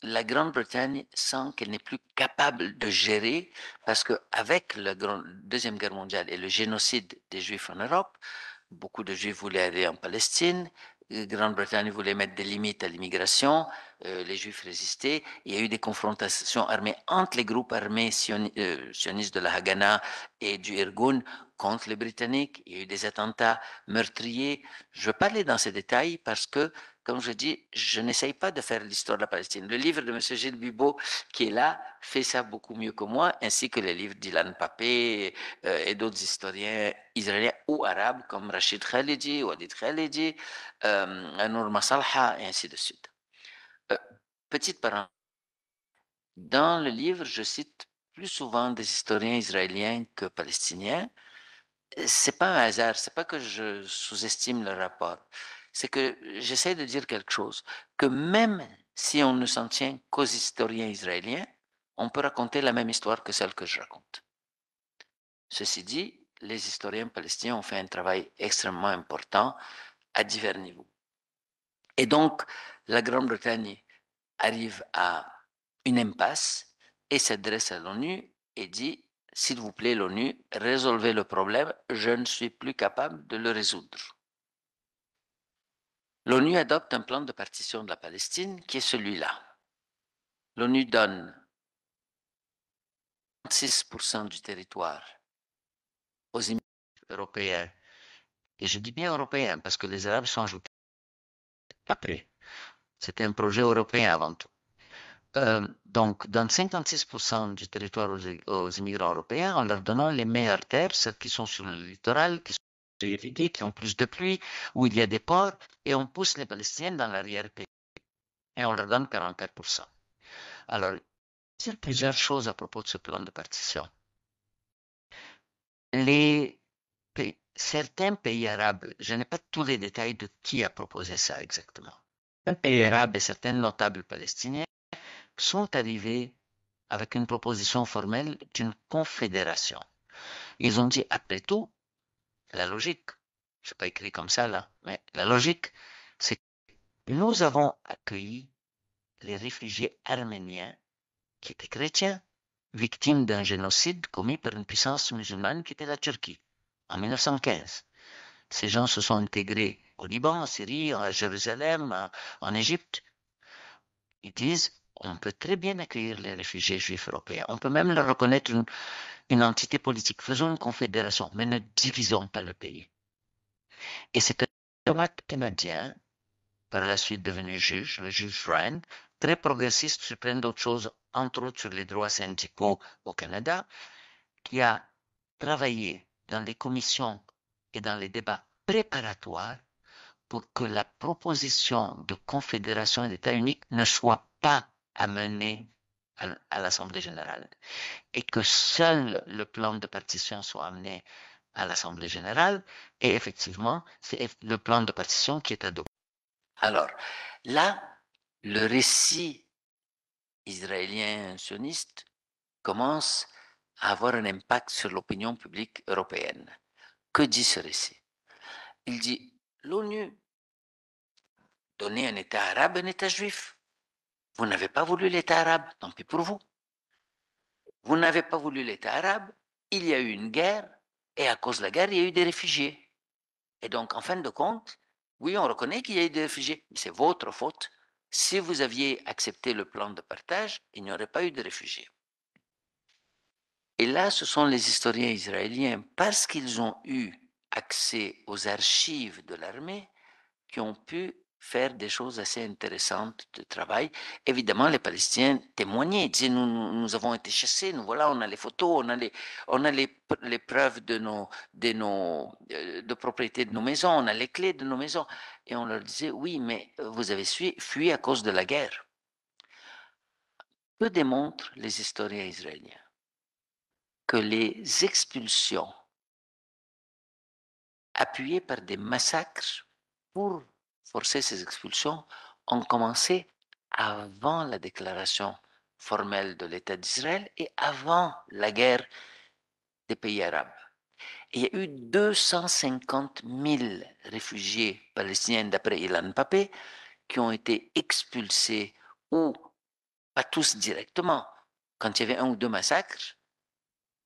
la Grande-Bretagne sent qu'elle n'est plus capable de gérer parce qu'avec la Deuxième Guerre mondiale et le génocide des Juifs en Europe, beaucoup de Juifs voulaient aller en Palestine, la Grande-Bretagne voulait mettre des limites à l'immigration, les Juifs résistaient, il y a eu des confrontations armées entre les groupes armés sionistes de la Haganah et du Irgun contre les Britanniques, il y a eu des attentats meurtriers. Je ne veux pas aller dans ces détails parce que comme je dis, je n'essaye pas de faire l'histoire de la Palestine. Le livre de M. Gilles Bibot, qui est là, fait ça beaucoup mieux que moi, ainsi que les livres d'Ilan Papé et d'autres historiens israéliens ou arabes comme Rachid Khalidi, Walid Khalidi, Nour Masalha, et ainsi de suite. Petite parenthèse. Dans le livre, je cite plus souvent des historiens israéliens que palestiniens. C'est pas un hasard, c'est pas que je sous-estime le rapport, c'est que j'essaie de dire quelque chose, que même si on ne s'en tient qu'aux historiens israéliens, on peut raconter la même histoire que celle que je raconte. Ceci dit, les historiens palestiniens ont fait un travail extrêmement important à divers niveaux. Et donc, la Grande-Bretagne arrive à une impasse et s'adresse à l'ONU et dit, s'il vous plaît, l'ONU, résolvez le problème, je ne suis plus capable de le résoudre. L'ONU adopte un plan de partition de la Palestine qui est celui-là. L'ONU donne 6% du territoire aux immigrés européens. Et je dis bien européens parce que les Arabes sont ajoutés après. C'était un projet européen avant tout. Donc, donne 56% du territoire aux immigrants européens en leur donnant les meilleures terres, celles qui sont sur le littoral, qui sont évidées, qui ont plus de pluie, où il y a des ports, et on pousse les Palestiniens dans l'arrière-pays. Et on leur donne 44%. Alors, il y a plusieurs choses à propos de ce plan de partition. Certains pays arabes, je n'ai pas tous les détails de qui a proposé ça exactement. Certains pays arabes et certains notables palestiniens sont arrivés avec une proposition formelle d'une confédération. Ils ont dit, après tout, la logique, je n'ai pas écrit comme ça là, mais la logique, c'est que nous avons accueilli les réfugiés arméniens qui étaient chrétiens, victimes d'un génocide commis par une puissance musulmane qui était la Turquie, en 1915. Ces gens se sont intégrés au Liban, en Syrie, à Jérusalem, en Égypte. Ils disent, on peut très bien accueillir les réfugiés juifs européens. On peut même leur reconnaître une entité politique. Faisons une confédération, mais ne divisons pas le pays. Et c'est un diplomate canadien, par la suite devenu juge, le juge Ryan, très progressiste sur plein d'autres choses, entre autres sur les droits syndicaux au Canada, qui a travaillé dans les commissions et dans les débats préparatoires pour que la proposition de confédération et d'État unique ne soit pas amenée à l'Assemblée générale et que seul le plan de partition soit amené à l'Assemblée générale et effectivement, c'est le plan de partition qui est adopté. Alors, là, le récit israélien sioniste commence à avoir un impact sur l'opinion publique européenne. Que dit ce récit? Il dit, l'ONU donnait un État arabe, un État juif. Vous n'avez pas voulu l'État arabe, tant pis pour vous. Vous n'avez pas voulu l'État arabe, il y a eu une guerre, et à cause de la guerre, il y a eu des réfugiés. Et donc, en fin de compte, oui, on reconnaît qu'il y a eu des réfugiés, mais c'est votre faute. Si vous aviez accepté le plan de partage, il n'y aurait pas eu de réfugiés. Et là, ce sont les historiens israéliens, parce qu'ils ont eu accès aux archives de l'armée, qui ont pu faire des choses assez intéressantes de travail. Évidemment, les Palestiniens témoignaient, disaient, nous avons été chassés, nous voilà, on a les photos, on a les preuves de propriété de nos maisons, on a les clés de nos maisons. Et on leur disait, oui, mais vous avez fui à cause de la guerre. Que démontrent les historiens israéliens? Que les expulsions appuyées par des massacres pour forcer ces expulsions ont commencé avant la déclaration formelle de l'État d'Israël et avant la guerre des pays arabes. Et il y a eu 250 000 réfugiés palestiniens, d'après Ilan Pappé, qui ont été expulsés, ou pas tous directement. Quand il y avait un ou deux massacres,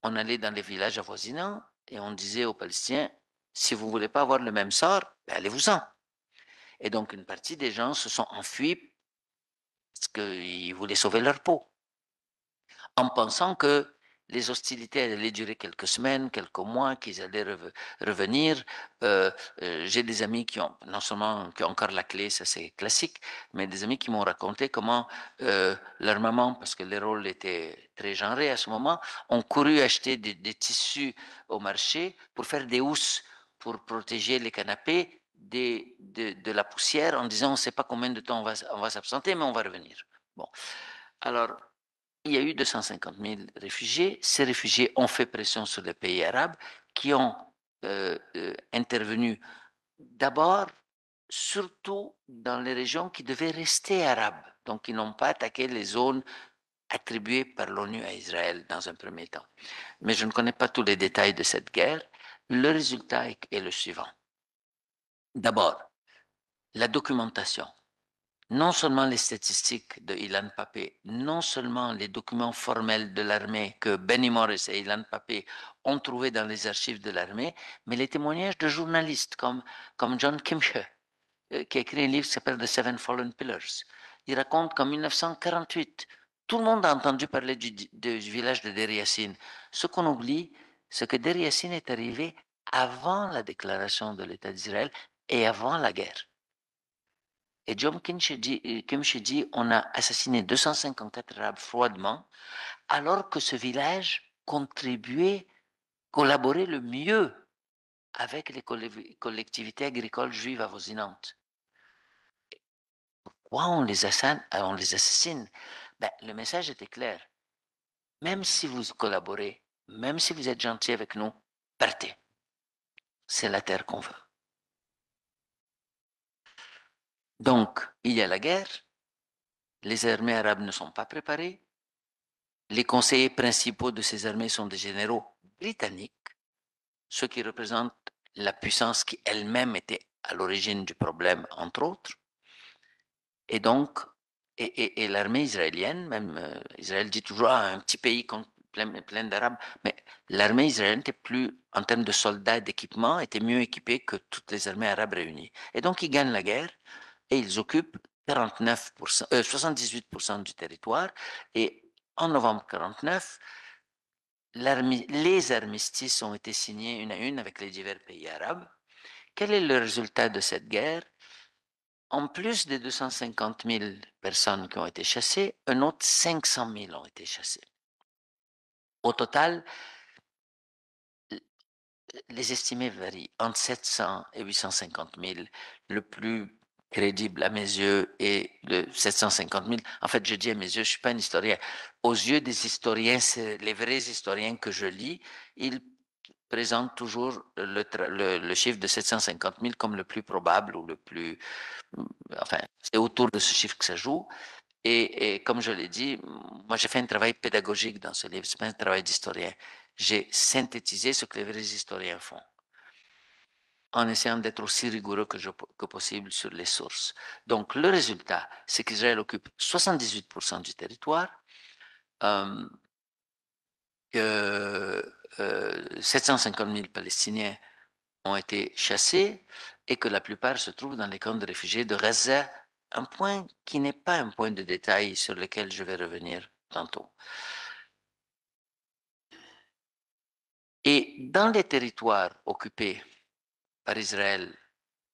on allait dans les villages avoisinants et on disait aux Palestiniens, si vous ne voulez pas avoir le même sort, ben allez-vous-en. Et donc, une partie des gens se sont enfuis parce qu'ils voulaient sauver leur peau, en pensant que les hostilités allaient durer quelques semaines, quelques mois, qu'ils allaient revenir. J'ai des amis qui ont, non seulement qui ont encore la clé, ça c'est classique, mais des amis qui m'ont raconté comment leur maman, parce que les rôles étaient très genrés à ce moment, ont couru acheter des tissus au marché pour faire des housses, pour protéger les canapés de la poussière, en disant on ne sait pas combien de temps on va s'absenter, mais on va revenir. Bon, alors il y a eu 250 000 réfugiés. Ces réfugiés ont fait pression sur les pays arabes qui ont intervenu d'abord, surtout dans les régions qui devaient rester arabes. Donc, ils n'ont pas attaqué les zones attribuées par l'ONU à Israël dans un premier temps. Mais je ne connais pas tous les détails de cette guerre. Le résultat est le suivant. D'abord, la documentation. non seulement les statistiques de Ilan Pappé, non seulement les documents formels de l'armée que Benny Morris et Ilan Pappé ont trouvés dans les archives de l'armée, mais les témoignages de journalistes comme John Kimche, qui a écrit un livre qui s'appelle The Seven Fallen Pillars. Il raconte qu'en 1948, tout le monde a entendu parler du village de Deir Yassin. Ce qu'on oublie, c'est que Deir Yassin est arrivé avant la déclaration de l'État d'Israël et avant la guerre. Et John Kimche dit, on a assassiné 254 Arabes froidement, alors que ce village collaborait le mieux avec les collectivités agricoles juives avoisinantes. Pourquoi on les assassine? Ben, le message était clair. Même si vous collaborez, même si vous êtes gentil avec nous, partez. C'est la terre qu'on veut. Donc, il y a la guerre, les armées arabes ne sont pas préparées, les conseillers principaux de ces armées sont des généraux britanniques, ceux qui représentent la puissance qui elle-même était à l'origine du problème, entre autres. Et donc, et l'armée israélienne, même Israël dit toujours un petit pays plein d'Arabes, mais l'armée israélienne était plus, en termes de soldats, d'équipement, était mieux équipée que toutes les armées arabes réunies. Et donc, ils gagnent la guerre et ils occupent 78% du territoire. Et en novembre 49, les armistices ont été signés une à une avec les divers pays arabes. Quel est le résultat de cette guerre? En plus des 250 000 personnes qui ont été chassées, un autre 500 000 ont été chassées. Au total, les estimés varient entre 700 et 850 000. Le plus crédible à mes yeux est de 750 000. En fait, je dis à mes yeux, je ne suis pas un historien. Aux yeux des historiens, c'est les vrais historiens que je lis, ils présentent toujours le chiffre de 750 000 comme le plus probable ou le plus... Enfin, c'est autour de ce chiffre que ça joue. Et comme je l'ai dit, moi j'ai fait un travail pédagogique dans ce livre, ce n'est pas un travail d'historien. J'ai synthétisé ce que les vrais historiens font, en essayant d'être aussi rigoureux que possible sur les sources. Donc le résultat, c'est qu'Israël occupe 78% du territoire, que 750 000 Palestiniens ont été chassés et que la plupart se trouvent dans les camps de réfugiés de Gaza, un point qui n'est pas un point de détail sur lequel je vais revenir tantôt. Et dans les territoires occupés par Israël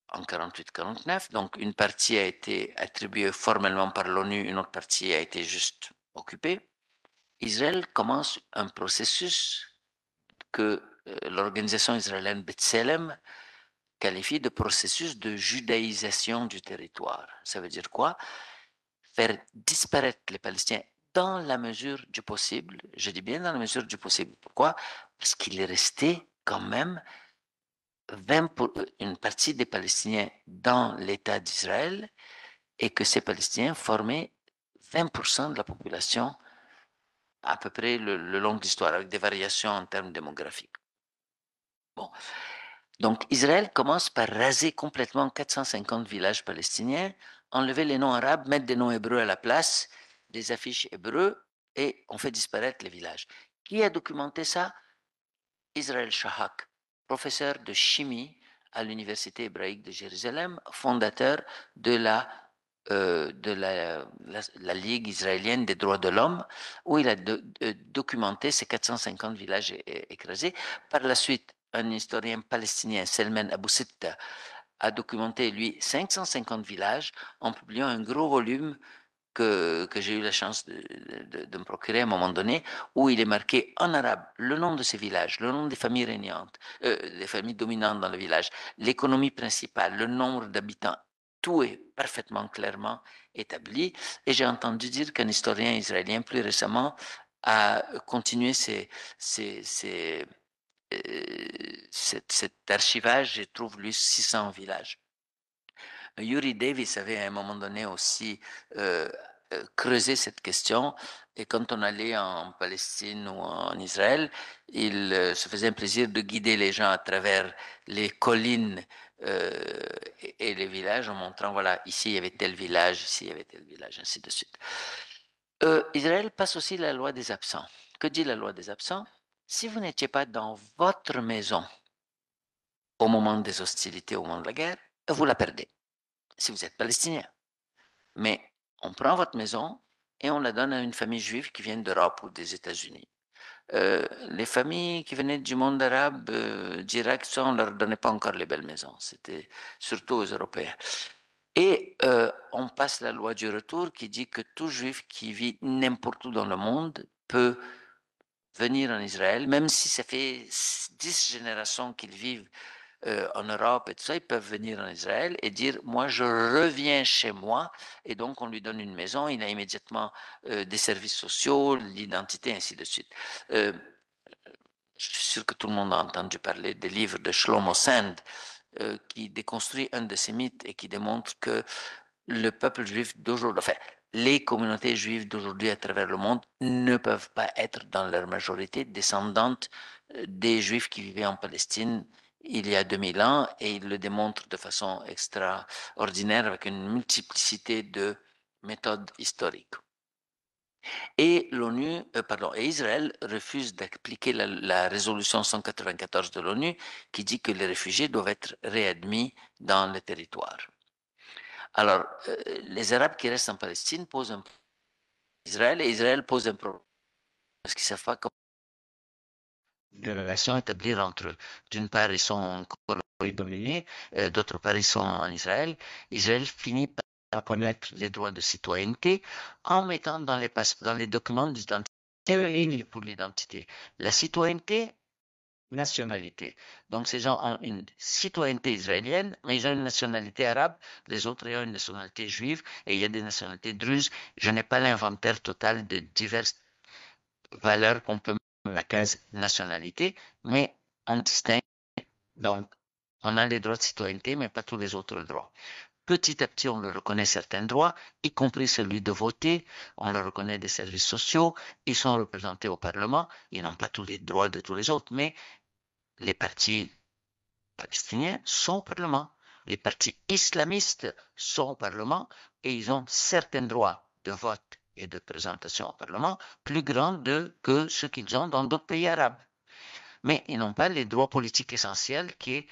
en 48-49, donc une partie a été attribuée formellement par l'ONU, une autre partie a été juste occupée, Israël commence un processus que l'organisation israélienne B'Tselem qualifie de processus de judaïsation du territoire. Ça veut dire quoi? Faire disparaître les Palestiniens dans la mesure du possible. Je dis bien dans la mesure du possible. Pourquoi? Parce qu'il est resté quand même une partie des Palestiniens dans l'État d'Israël et que ces Palestiniens formaient 20% de la population à peu près le long de l'histoire, avec des variations en termes démographiques. Bon. Donc, Israël commence par raser complètement 450 villages palestiniens, enlever les noms arabes, mettre des noms hébreux à la place, des affiches hébreux, et on fait disparaître les villages. Qui a documenté ça? Israël Shahak, professeur de chimie à l'Université hébraïque de Jérusalem, fondateur de la Ligue israélienne des droits de l'homme, où il a documenté ces 450 villages écrasés. Par la suite, un historien palestinien, Selman Abou Sitta, a documenté, lui, 550 villages en publiant un gros volume que j'ai eu la chance de me procurer à un moment donné, où il est marqué en arabe le nom de ces villages, le nom des familles régnantes, des familles dominantes dans le village, l'économie principale, le nombre d'habitants. Tout est parfaitement clairement établi. Et j'ai entendu dire qu'un historien israélien, plus récemment, a continué cet archivage et trouve, lui, 600 villages. Yuri Davis avait à un moment donné aussi creusé cette question, et quand on allait en Palestine ou en Israël, il se faisait un plaisir de guider les gens à travers les collines et les villages en montrant, voilà, ici il y avait tel village, ici il y avait tel village, ainsi de suite. Israël passe aussi la loi des absents. Que dit la loi des absents? Si vous n'étiez pas dans votre maison au moment des hostilités, au moment de la guerre, vous la perdez, si vous êtes palestinien. Mais on prend votre maison et on la donne à une famille juive qui vient d'Europe ou des États-Unis. Les familles qui venaient du monde arabe, d'Irak, ça, on ne leur donnait pas encore les belles maisons. C'était surtout aux Européens. Et on passe la loi du retour qui dit que tout juif qui vit n'importe où dans le monde peut venir en Israël, même si ça fait 10 générations qu'ils vivent en Europe et tout ça, ils peuvent venir en Israël et dire, moi, je reviens chez moi. Et donc, on lui donne une maison, il a immédiatement des services sociaux, l'identité, ainsi de suite. Je suis sûr que tout le monde a entendu parler des livres de Shlomo Sand, qui déconstruit un de ces mythes et qui démontre que le peuple juif d'aujourd'hui, enfin, les communautés juives d'aujourd'hui à travers le monde ne peuvent pas être dans leur majorité descendantes des juifs qui vivaient en Palestine il y a 2000 ans, et il le démontre de façon extraordinaire avec une multiplicité de méthodes historiques. Et et Israël refuse d'appliquer la résolution 194 de l'ONU qui dit que les réfugiés doivent être réadmis dans le territoire. Alors, les Arabes qui restent en Palestine posent un problème à Israël et Israël pose un problème parce qu'ils ne savent pas comment. De relations à établir entre eux. D'une part, ils sont en Colombie, d'autre part, ils sont en Israël. Israël finit par reconnaître les droits de citoyenneté en mettant dans les documents d'identité une ligne pour l'identité. La citoyenneté, nationalité. Donc, ces gens ont une citoyenneté israélienne, mais ils ont une nationalité arabe, les autres ont une nationalité juive, et il y a des nationalités druzes. Je n'ai pas l'inventaire total de diverses valeurs qu'on peut mettre à la case nationalité, mais on distingue. Donc, on a les droits de citoyenneté, mais pas tous les autres droits. Petit à petit, on leur reconnaît certains droits, y compris celui de voter, on leur reconnaît des services sociaux, ils sont représentés au Parlement, ils n'ont pas tous les droits de tous les autres, mais les partis palestiniens sont au Parlement, les partis islamistes sont au Parlement, et ils ont certains droits de vote et de présentation au Parlement plus grands que ceux qu'ils ont dans d'autres pays arabes. Mais ils n'ont pas les droits politiques essentiels qui est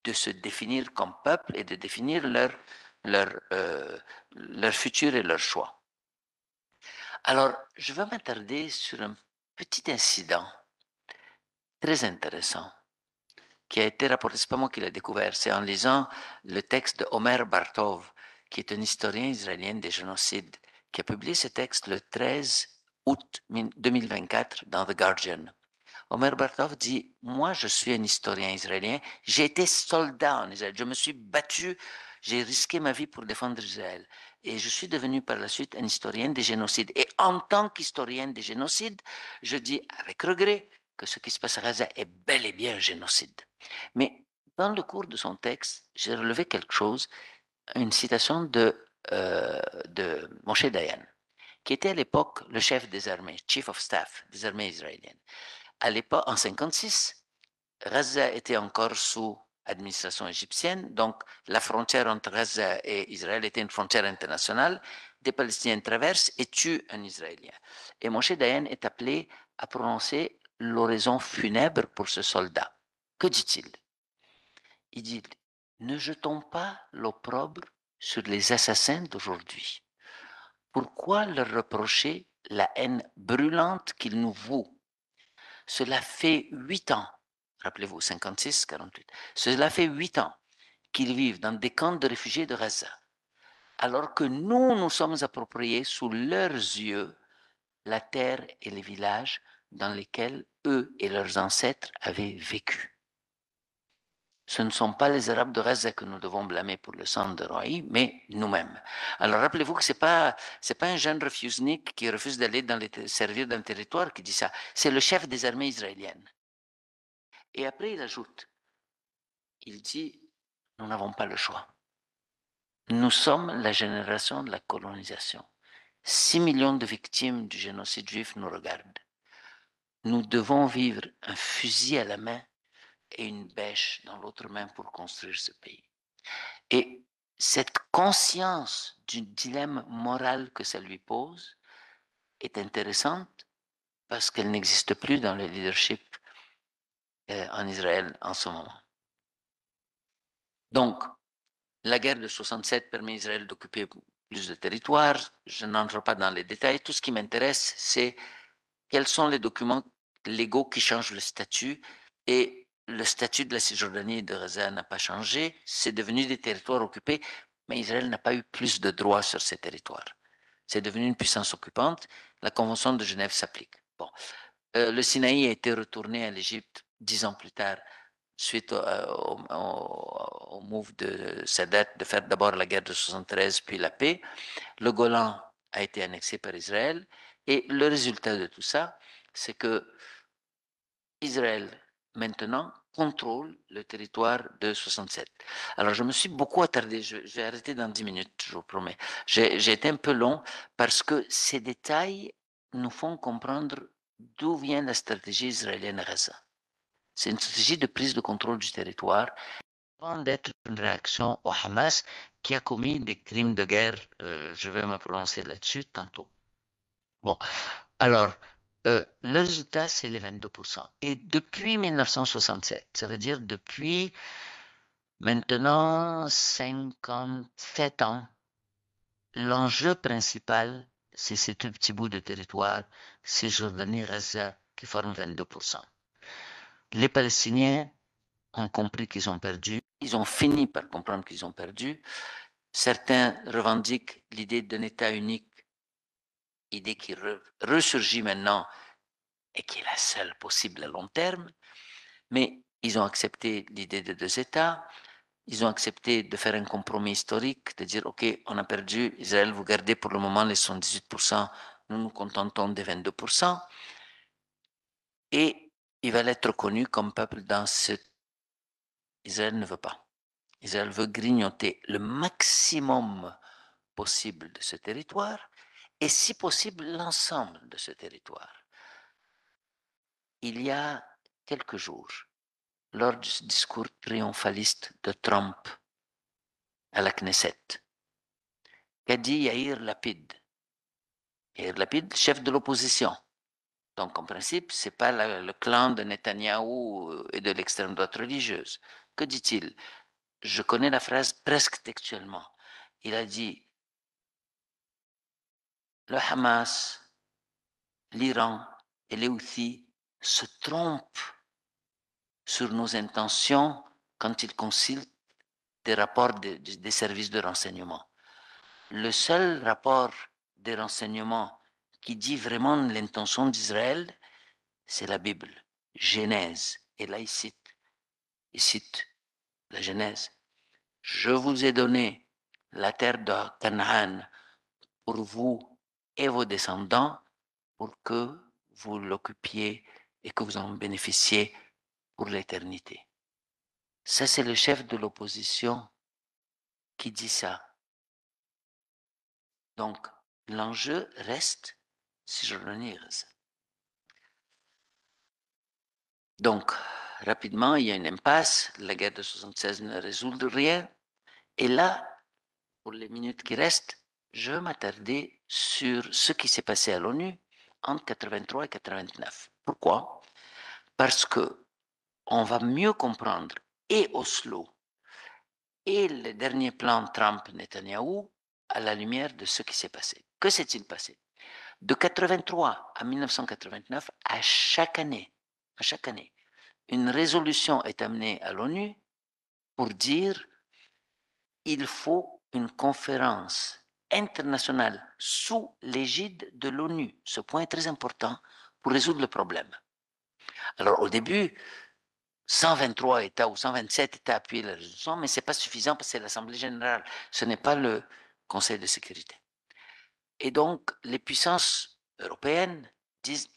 de se définir comme peuple et de définir leur futur et leur choix. Alors, je vais m'attarder sur un petit incident très intéressant qui a été rapporté, c'est pas moi qui l'ai découvert, c'est en lisant le texte de Omer Bartov, qui est un historien israélien des génocides, qui a publié ce texte le 13 août 2024 dans The Guardian. Omer Bartov dit, moi je suis un historien israélien, j'ai été soldat en Israël, je me suis battu, j'ai risqué ma vie pour défendre Israël. Et je suis devenu par la suite un historien des génocides. Et en tant qu'historien des génocides, je dis avec regret que ce qui se passe à Gaza est bel et bien un génocide. Mais dans le cours de son texte, j'ai relevé quelque chose, une citation de Moshe Dayan, qui était à l'époque le chef des armées, Chief of Staff des armées israéliennes. À l'époque, en 1956, Gaza était encore sous administration égyptienne, donc la frontière entre Gaza et Israël était une frontière internationale. Des Palestiniens traversent et tuent un Israélien. Et Moshe Dayan est appelé à prononcer l'oraison funèbre pour ce soldat. Que dit-il? Il dit, ne jetons pas l'opprobre sur les assassins d'aujourd'hui. Pourquoi leur reprocher la haine brûlante qu'ils nous vouent? Cela fait 8 ans, rappelez-vous, 56, 48, cela fait 8 ans qu'ils vivent dans des camps de réfugiés de Gaza, alors que nous sommes appropriés sous leurs yeux la terre et les villages dans lesquels eux et leurs ancêtres avaient vécu. Ce ne sont pas les Arabes de Gaza que nous devons blâmer pour le sang de Roy, mais nous-mêmes. Alors rappelez-vous que ce n'est pas un jeune refusnik qui refuse d'aller servir dans le territoire qui dit ça, c'est le chef des armées israéliennes. Et après il ajoute, il dit, nous n'avons pas le choix. Nous sommes la génération de la colonisation. 6 millions de victimes du génocide juif nous regardent. Nous devons vivre un fusil à la main et une bêche dans l'autre main pour construire ce pays. Et cette conscience du dilemme moral que ça lui pose est intéressante parce qu'elle n'existe plus dans le leadership en Israël en ce moment. Donc, la guerre de 67 permet à Israël d'occuper plus de territoire. Je n'entre pas dans les détails. Tout ce qui m'intéresse, c'est quels sont les documents légaux qui changent le statut. Et le statut de la Cisjordanie et de Gaza n'a pas changé. C'est devenu des territoires occupés, mais Israël n'a pas eu plus de droits sur ces territoires. C'est devenu une puissance occupante. La Convention de Genève s'applique. Bon. Le Sinaï a été retourné à l'Égypte 10 ans plus tard, suite au move de Sadat de faire d'abord la guerre de 73 puis la paix. Le Golan a été annexé par Israël et le résultat de tout ça, c'est que Israël maintenant contrôle le territoire de 67. Alors je me suis beaucoup attardé, je vais arrêter dans 10 minutes, je vous promets. J'ai été un peu long parce que ces détails nous font comprendre d'où vient la stratégie israélienne à Gaza. C'est une stratégie de prise de contrôle du territoire. Avant d'être une réaction au Hamas qui a commis des crimes de guerre, je vais me prononcer là-dessus tantôt. Bon, alors, le résultat, c'est les 22%. Et depuis 1967, ça veut dire depuis maintenant 57 ans, l'enjeu principal, c'est ces tout petits bouts de territoire, Cisjordanie, Gaza, qui forment 22%. Les Palestiniens ont compris qu'ils ont perdu. Ils ont fini par comprendre qu'ils ont perdu. Certains revendiquent l'idée d'un État unique, idée qui ressurgit maintenant et qui est la seule possible à long terme. Mais ils ont accepté l'idée de 2 États. Ils ont accepté de faire un compromis historique, de dire, OK, on a perdu, Israël, vous gardez pour le moment les 78%, nous nous contentons des 22%. Et il va être reconnu comme peuple dans ce... Israël ne veut pas. Israël veut grignoter le maximum possible de ce territoire et si possible l'ensemble de ce territoire. Il y a quelques jours, lors du discours triomphaliste de Trump à la Knesset, qu'a dit Yair Lapid. Yair Lapid, chef de l'opposition. Donc, en principe, ce n'est pas le clan de Netanyahou et de l'extrême droite religieuse. Que dit-il? Je connais la phrase presque textuellement. Il a dit, le Hamas, l'Iran et les Houthis se trompent sur nos intentions quand ils consultent des rapports des services de renseignement. Le seul rapport des renseignements qui dit vraiment l'intention d'Israël, c'est la Bible, Genèse. Et là, il cite la Genèse. Je vous ai donné la terre de Canaan pour vous et vos descendants pour que vous l'occupiez et que vous en bénéficiez pour l'éternité. Ça, c'est le chef de l'opposition qui dit ça. Donc, l'enjeu reste Cisjordanie et Gaza. Donc, rapidement, il y a une impasse. La guerre de 76 ne résout rien. Et là, pour les minutes qui restent, je vais m'attarder sur ce qui s'est passé à l'ONU entre 83 et 89. Pourquoi? Parce que on va mieux comprendre et Oslo et le dernier plan Trump-Netanyahou à la lumière de ce qui s'est passé. Que s'est-il passé? De 83 à 1989, à chaque année, une résolution est amenée à l'ONU pour dire il faut une conférence internationale sous l'égide de l'ONU. Ce point est très important pour résoudre le problème. Alors au début, 123 États ou 127 États appuient la résolution, mais ce n'est pas suffisant parce que c'est l'Assemblée générale, ce n'est pas le Conseil de sécurité. Et donc, les puissances européennes disent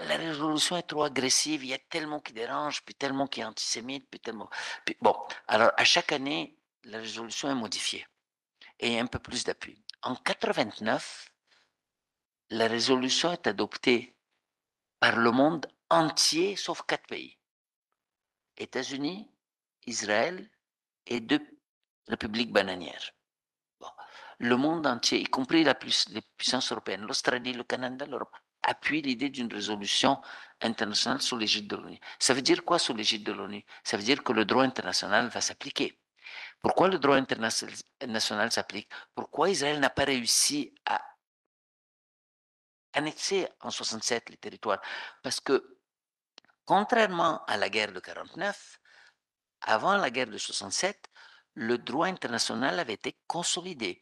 la résolution est trop agressive, il y a tellement qui dérange, puis tellement qui est antisémite, puis tellement... Puis, bon, alors à chaque année, la résolution est modifiée et il y a un peu plus d'appui. En 89, la résolution est adoptée par le monde entier, sauf 4 pays. États-Unis, Israël et 2 républiques bananières. Bon. Le monde entier, y compris les puissances européennes, l'Australie, le Canada, l'Europe, appuie l'idée d'une résolution internationale sous l'égide de l'ONU. Ça veut dire quoi sous l'égide de l'ONU? Ça veut dire que le droit international va s'appliquer. Pourquoi le droit international s'applique? Pourquoi Israël n'a pas réussi à annexer en 67 les territoires? Parce que, contrairement à la guerre de 49, avant la guerre de 67, le droit international avait été consolidé.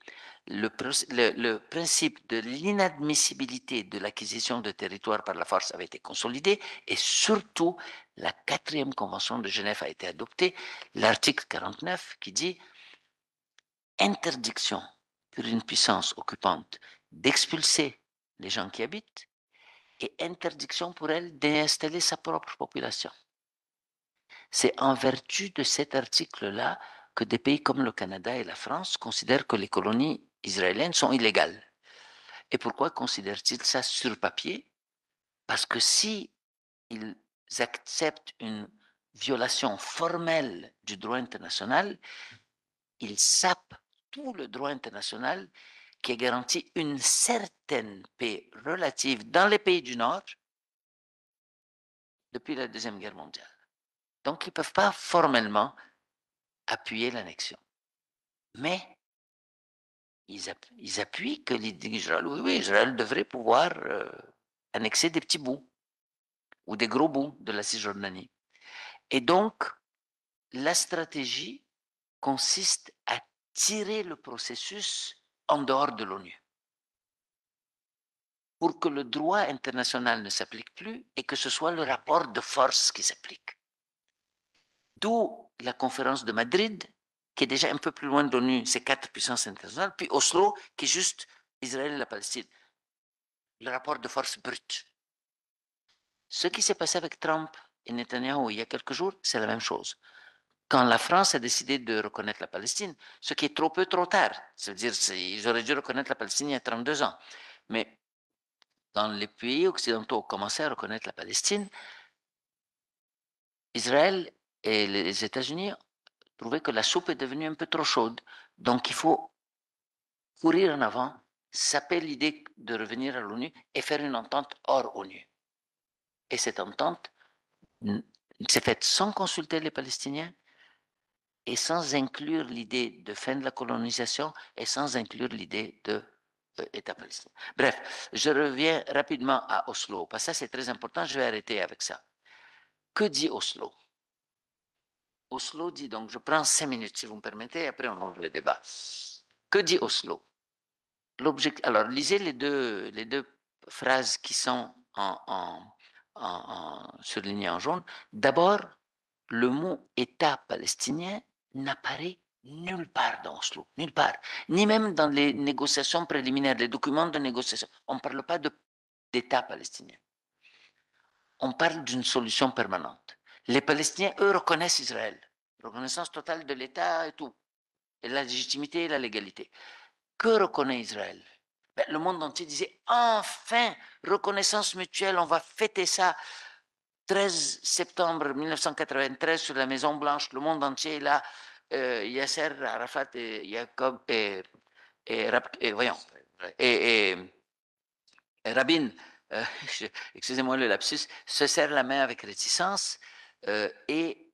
Le principe de l'inadmissibilité de l'acquisition de territoires par la force avait été consolidé et surtout, la 4e convention de Genève a été adoptée, l'article 49 qui dit interdiction pour une puissance occupante d'expulser les gens qui habitent et interdiction pour elle d'installer sa propre population. C'est en vertu de cet article-là que des pays comme le Canada et la France considèrent que les colonies israéliennes sont illégales. Et pourquoi considèrent-ils ça sur papier? Parce que si ils acceptent une violation formelle du droit international, ils sapent tout le droit international qui a garanti une certaine paix relative dans les pays du Nord depuis la Deuxième Guerre mondiale. Donc, ils ne peuvent pas formellement appuyer l'annexion. Mais ils appuient que l'idée d'Israël, oui, Israël devrait pouvoir annexer des petits bouts ou des gros bouts de la Cisjordanie. Et donc, la stratégie consiste à tirer le processus en dehors de l'ONU pour que le droit international ne s'applique plus et que ce soit le rapport de force qui s'applique. D'où la conférence de Madrid, qui est déjà un peu plus loin de l'ONU, c'est 4 puissances internationales, puis Oslo, qui est juste Israël et la Palestine. Le rapport de force brut. Ce qui s'est passé avec Trump et Netanyahou il y a quelques jours, c'est la même chose. Quand la France a décidé de reconnaître la Palestine, ce qui est trop peu, trop tard, ça veut dire qu'ils auraient dû reconnaître la Palestine il y a 32 ans. Mais quand les pays occidentaux ont commencé à reconnaître la Palestine, Israël et les États-Unis trouvaient que la soupe est devenue un peu trop chaude. Donc il faut courir en avant, saper l'idée de revenir à l'ONU et faire une entente hors ONU. Et cette entente s'est faite sans consulter les Palestiniens et sans inclure l'idée de fin de la colonisation et sans inclure l'idée d'État palestinien. Bref, je reviens rapidement à Oslo, parce que ça c'est très important, je vais arrêter avec ça. Que dit Oslo? Oslo dit, donc je prends 5 minutes si vous me permettez, et après on ouvre le débat. Que dit Oslo? Alors lisez les deux phrases qui sont surlignées en jaune. D'abord, le mot État palestinien n'apparaît nulle part dans Oslo, nulle part, ni même dans les négociations préliminaires, les documents de négociation. On ne parle pas d'État palestinien. On parle d'une solution permanente. Les Palestiniens, eux, reconnaissent Israël, reconnaissance totale de l'État et tout, et la légitimité et la légalité. Que reconnaît Israël? Le monde entier disait, enfin, reconnaissance mutuelle, on va fêter ça. 13 septembre 1993, sur la Maison Blanche, le monde entier est là. Yasser Arafat et Jacob voyons, et Rabin, excusez-moi le lapsus, se serre la main avec réticence et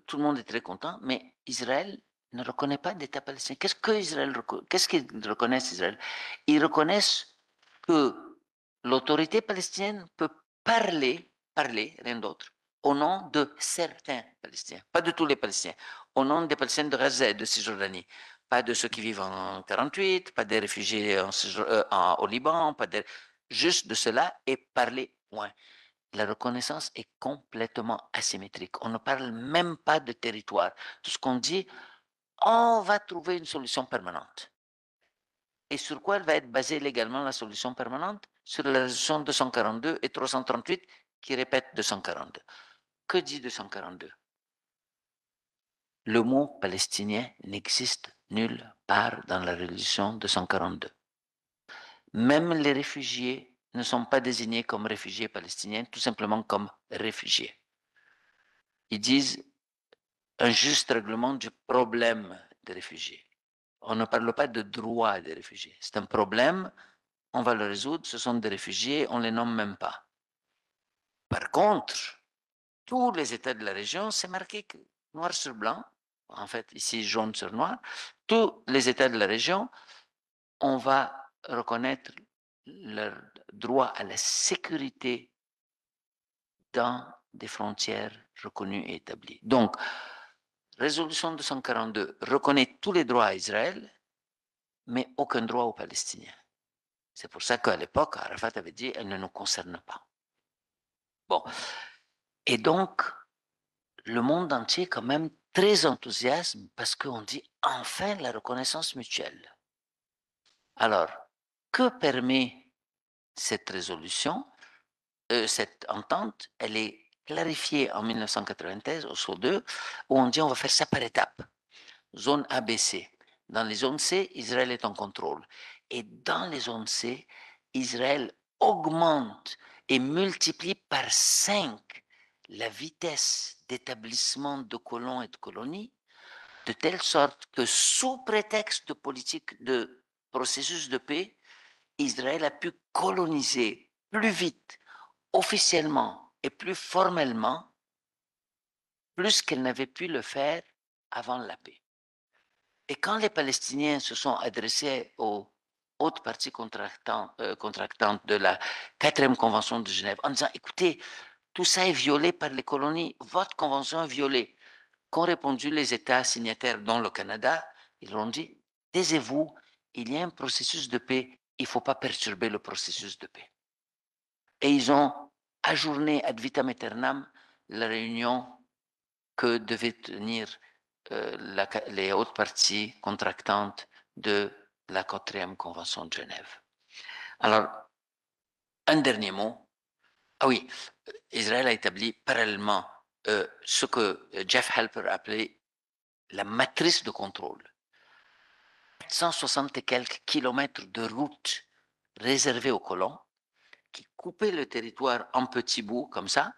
tout le monde est très content, mais Israël ne reconnaît pas d'État palestinien. Qu'est-ce qu'ils reconnaissent, Israël? Ils reconnaissent que l'autorité palestinienne peut parler, rien d'autre, au nom de certains Palestiniens, pas de tous les Palestiniens, au nom des Palestiniens de Gaza et de Cisjordanie, pas de ceux qui vivent en 48, pas des réfugiés au Liban, juste de cela et parler moins. La reconnaissance est complètement asymétrique. On ne parle même pas de territoire. Tout ce qu'on dit, on va trouver une solution permanente. Et sur quoi elle va être basée légalement, la solution permanente? Sur la résolution 242 et 338 qui répètent 242. Que dit 242? Le mot palestinien n'existe nulle part dans la résolution 242. Même les réfugiés ne sont pas désignés comme réfugiés palestiniens, tout simplement comme réfugiés. Ils disent un juste règlement du problème des réfugiés. On ne parle pas de droit des réfugiés. C'est un problème, on va le résoudre, ce sont des réfugiés, on ne les nomme même pas. Par contre, tous les États de la région, c'est marqué noir sur blanc, en fait ici jaune sur noir, tous les États de la région, on va reconnaître leur droit à la sécurité dans des frontières reconnues et établies. Donc, résolution 242 reconnaît tous les droits à Israël, mais aucun droit aux Palestiniens. C'est pour ça qu'à l'époque, Arafat avait dit, elle ne nous concerne pas. Bon. Et donc, le monde entier est quand même très enthousiaste parce qu'on dit enfin la reconnaissance mutuelle. Alors, que permet cette résolution, cette entente? Elle est clarifiée en 1993 au SO 2, où on dit on va faire ça par étapes. Zone ABC. Dans les zones C, Israël est en contrôle. Et dans les zones C, Israël augmente et multiplie par 5 la vitesse d'établissement de colons et de colonies, de telle sorte que sous prétexte de politique de processus de paix, Israël a pu coloniser plus vite, officiellement et plus formellement, plus qu'elle n'avait pu le faire avant la paix. Et quand les Palestiniens se sont adressés aux hautes parties contractantes de la 4e Convention de Genève en disant, écoutez, tout ça est violé par les colonies, votre convention est violée. Qu'ont répondu les États signataires, dont le Canada? Ils ont dit, taisez-vous, il y a un processus de paix, il ne faut pas perturber le processus de paix. Et ils ont ajourné ad vitam aeternam la réunion que devaient tenir les hautes parties contractantes de la 4e Convention de Genève. Alors, un dernier mot. Ah oui, Israël a établi parallèlement ce que Jeff Halper appelait la matrice de contrôle. 460 et quelques kilomètres de routes réservées aux colons qui coupaient le territoire en petits bouts comme ça.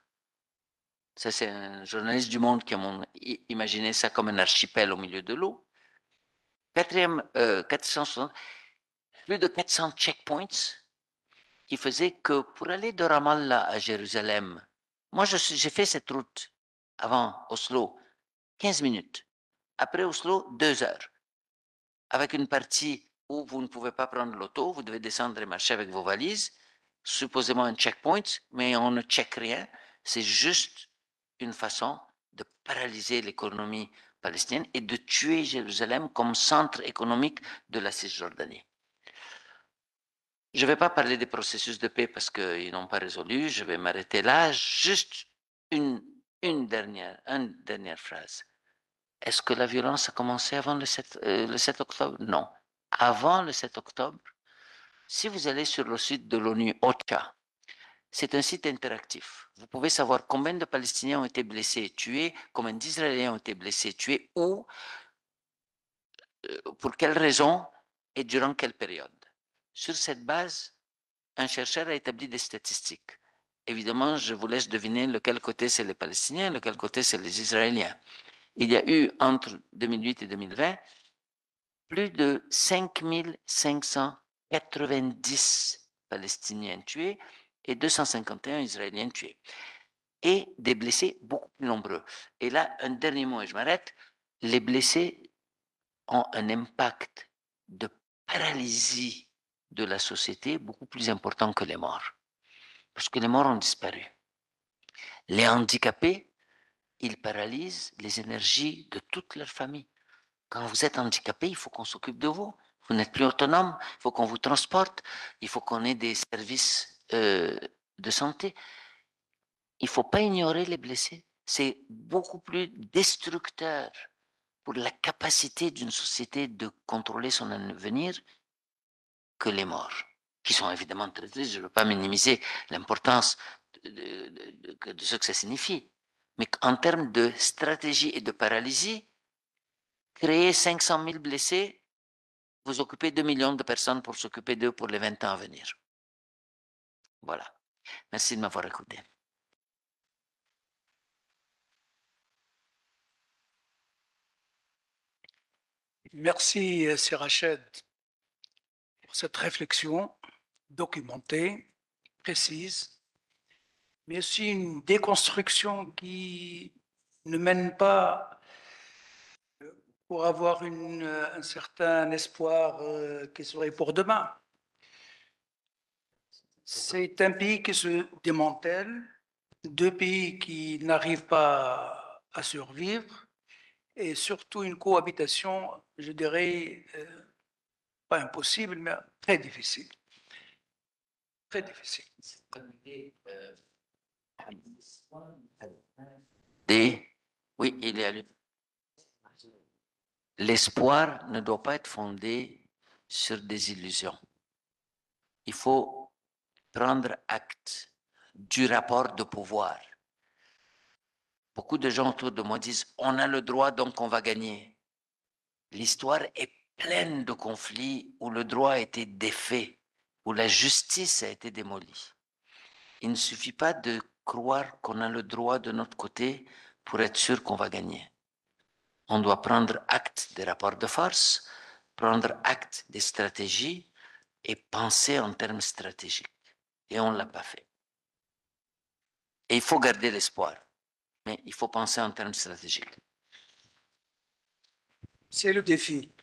Ça, c'est un journaliste du Monde qui a imaginé ça comme un archipel au milieu de l'eau. 460, plus de 400 checkpoints qui faisaient que pour aller de Ramallah à Jérusalem, moi j'ai fait cette route avant Oslo, 15 minutes. Après Oslo, 2 heures. Avec une partie où vous ne pouvez pas prendre l'auto, vous devez descendre et marcher avec vos valises, supposément un checkpoint, mais on ne check rien. C'est juste une façon de paralyser l'économie palestinienne et de tuer Jérusalem comme centre économique de la Cisjordanie. Je ne vais pas parler des processus de paix parce qu'ils n'ont pas résolu, je vais m'arrêter là. Juste une dernière phrase. Est-ce que la violence a commencé avant le 7 octobre? Non. Avant le 7 octobre, si vous allez sur le site de l'ONU, OCHA, c'est un site interactif. Vous pouvez savoir combien de Palestiniens ont été blessés et tués, combien d'Israéliens ont été blessés et tués, ou pour quelles raisons et durant quelle période. Sur cette base, un chercheur a établi des statistiques. Évidemment, je vous laisse deviner lequel côté c'est les Palestiniens, lequel côté c'est les Israéliens. Il y a eu entre 2008 et 2020 plus de 5 590 Palestiniens tués et 251 Israéliens tués. Et des blessés beaucoup plus nombreux. Et là, un dernier mot et je m'arrête. Les blessés ont un impact de paralysie de la société beaucoup plus important que les morts. Parce que les morts ont disparu. Les handicapés, ils paralysent les énergies de toute leur famille. Quand vous êtes handicapé, il faut qu'on s'occupe de vous. Vous n'êtes plus autonome, il faut qu'on vous transporte, il faut qu'on ait des services de santé. Il ne faut pas ignorer les blessés. C'est beaucoup plus destructeur pour la capacité d'une société de contrôler son avenir que les morts, qui sont évidemment très tristes. Je ne veux pas minimiser l'importance de ce que ça signifie. Mais en termes de stratégie et de paralysie, créer 500 000 blessés, vous occupez 2 millions de personnes pour s'occuper d'eux pour les 20 ans à venir. Voilà. Merci de m'avoir écouté. Merci, Sirached, pour cette réflexion documentée, précise, mais aussi une déconstruction qui ne mène pas pour avoir un certain espoir qui serait pour demain. C'est un pays qui se démantèle, deux pays qui n'arrivent pas à survivre, et surtout une cohabitation, je dirais, pas impossible, mais très difficile. Très difficile. Oui, il est allé. L'espoir ne doit pas être fondé sur des illusions. Il faut prendre acte du rapport de pouvoir. Beaucoup de gens autour de moi disent « on a le droit, donc on va gagner ». L'histoire est pleine de conflits où le droit a été défait, où la justice a été démolie. Il ne suffit pas de croire qu'on a le droit de notre côté pour être sûr qu'on va gagner. On doit prendre acte des rapports de force, prendre acte des stratégies et penser en termes stratégiques. Et on ne l'a pas fait. Et il faut garder l'espoir, mais il faut penser en termes stratégiques. C'est le défi.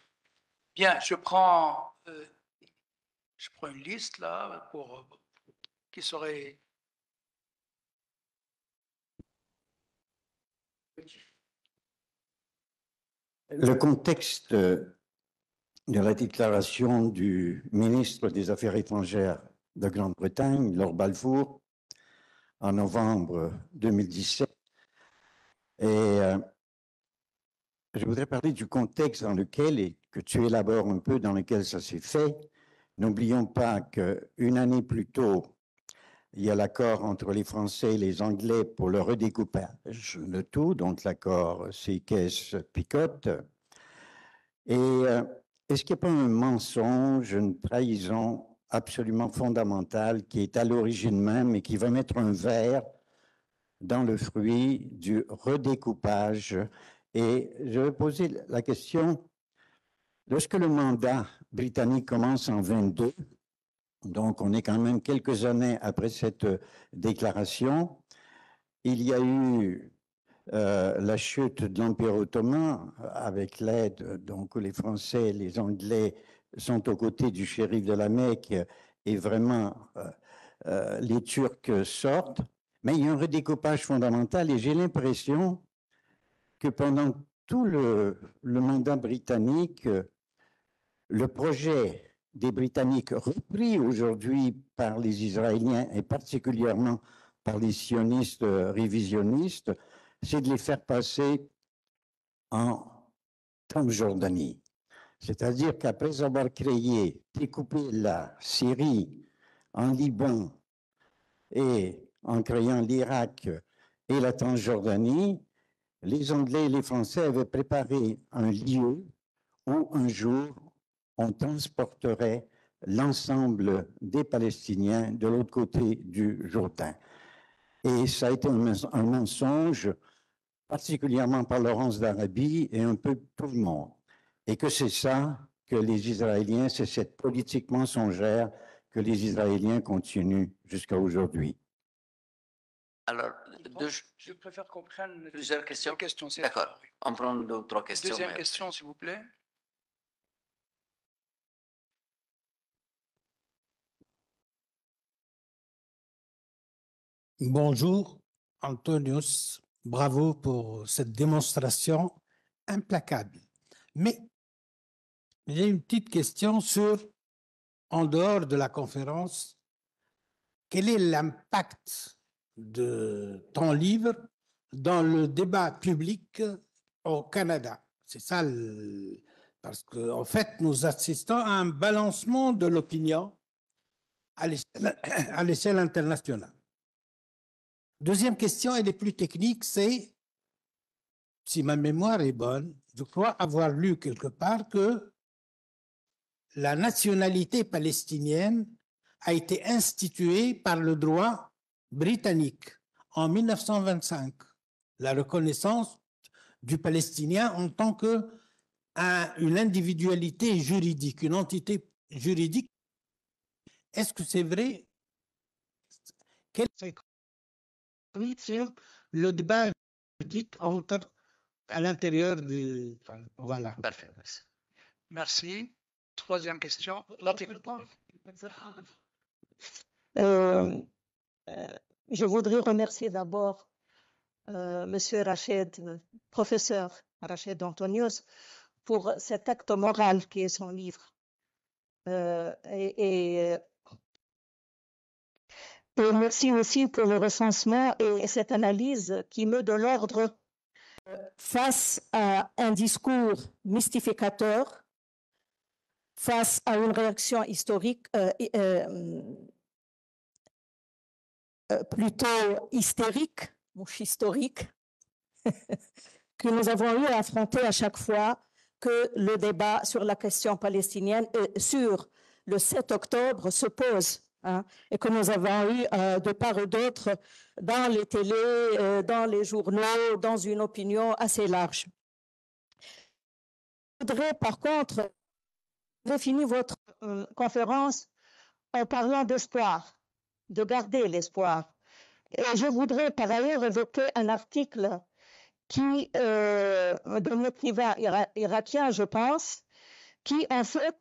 Bien, je prends une liste là qui serait. Le contexte de la déclaration du ministre des Affaires étrangères de Grande-Bretagne, Lord Balfour, en novembre 2017. Et je voudrais parler du contexte dans lequel, et que tu élabores un peu, dans lequel ça s'est fait. N'oublions pas qu'une année plus tôt, il y a l'accord entre les Français et les Anglais pour le redécoupage de tout, donc l'accord Sykes-Picot. Et est-ce qu'il n'y a pas un mensonge, une trahison absolument fondamentale qui est à l'origine même et qui va mettre un verre dans le fruit du redécoupage? Et je vais poser la question, lorsque le mandat britannique commence en 22, donc on est quand même quelques années après cette déclaration, il y a eu la chute de l'Empire ottoman avec l'aide, donc les Français, les Anglais sont aux côtés du shérif de la Mecque et vraiment les Turcs sortent. Mais il y a un redécoupage fondamental et j'ai l'impression que pendant tout le mandat britannique, le projet des Britanniques repris aujourd'hui par les Israéliens et particulièrement par les sionistes révisionnistes, c'est de les faire passer en Transjordanie. C'est-à-dire qu'après avoir créé, découpé la Syrie en Liban et en créant l'Irak et la Transjordanie, les Anglais et les Français avaient préparé un lieu où un jour on transporterait l'ensemble des Palestiniens de l'autre côté du Jourdain. Et ça a été un mensonge, particulièrement par Laurence d'Arabie et un peu tout le monde. Et que c'est ça que les Israéliens, c'est cette politique mensongère que les Israéliens continuent jusqu'à aujourd'hui. Alors, je préfère qu'on prenne plusieurs questions. D'accord. On prend 2 ou 3 questions. Deuxième question, s'il vous plaît. Bonjour, Antonius. Bravo pour cette démonstration implacable. Mais j'ai une petite question sur, en dehors de la conférence, quel est l'impact de ton livre dans le débat public au Canada? C'est ça, parce qu'en fait, nous assistons à un balancement de l'opinion à l'échelle internationale. Deuxième question, elle est plus technique, c'est, si ma mémoire est bonne, je crois avoir lu quelque part que la nationalité palestinienne a été instituée par le droit britannique en 1925. La reconnaissance du Palestinien en tant qu'un une individualité juridique, une entité juridique. Est-ce que c'est vrai? Oui, sur le débat politique entre à l'intérieur du... Voilà. Parfait, merci. Merci. Troisième question. Latif. Je voudrais remercier d'abord Monsieur Rached, professeur Rached Antonius, pour cet acte moral qui est son livre. Et merci aussi pour le recensement et cette analyse qui met de l'ordre face à un discours mystificateur, face à une réaction historique plutôt hystérique, historique, que nous avons eu à affronter à chaque fois que le débat sur la question palestinienne, sur le 7 octobre, se pose, hein, et que nous avons eu de part et d'autre dans les télés, dans les journaux, dans une opinion assez large. Je voudrais par contre, vous avez fini votre conférence en parlant d'espoir, de garder l'espoir. Et je voudrais par ailleurs évoquer un article qui, d'un écrivain irakien, je pense, qui en fait,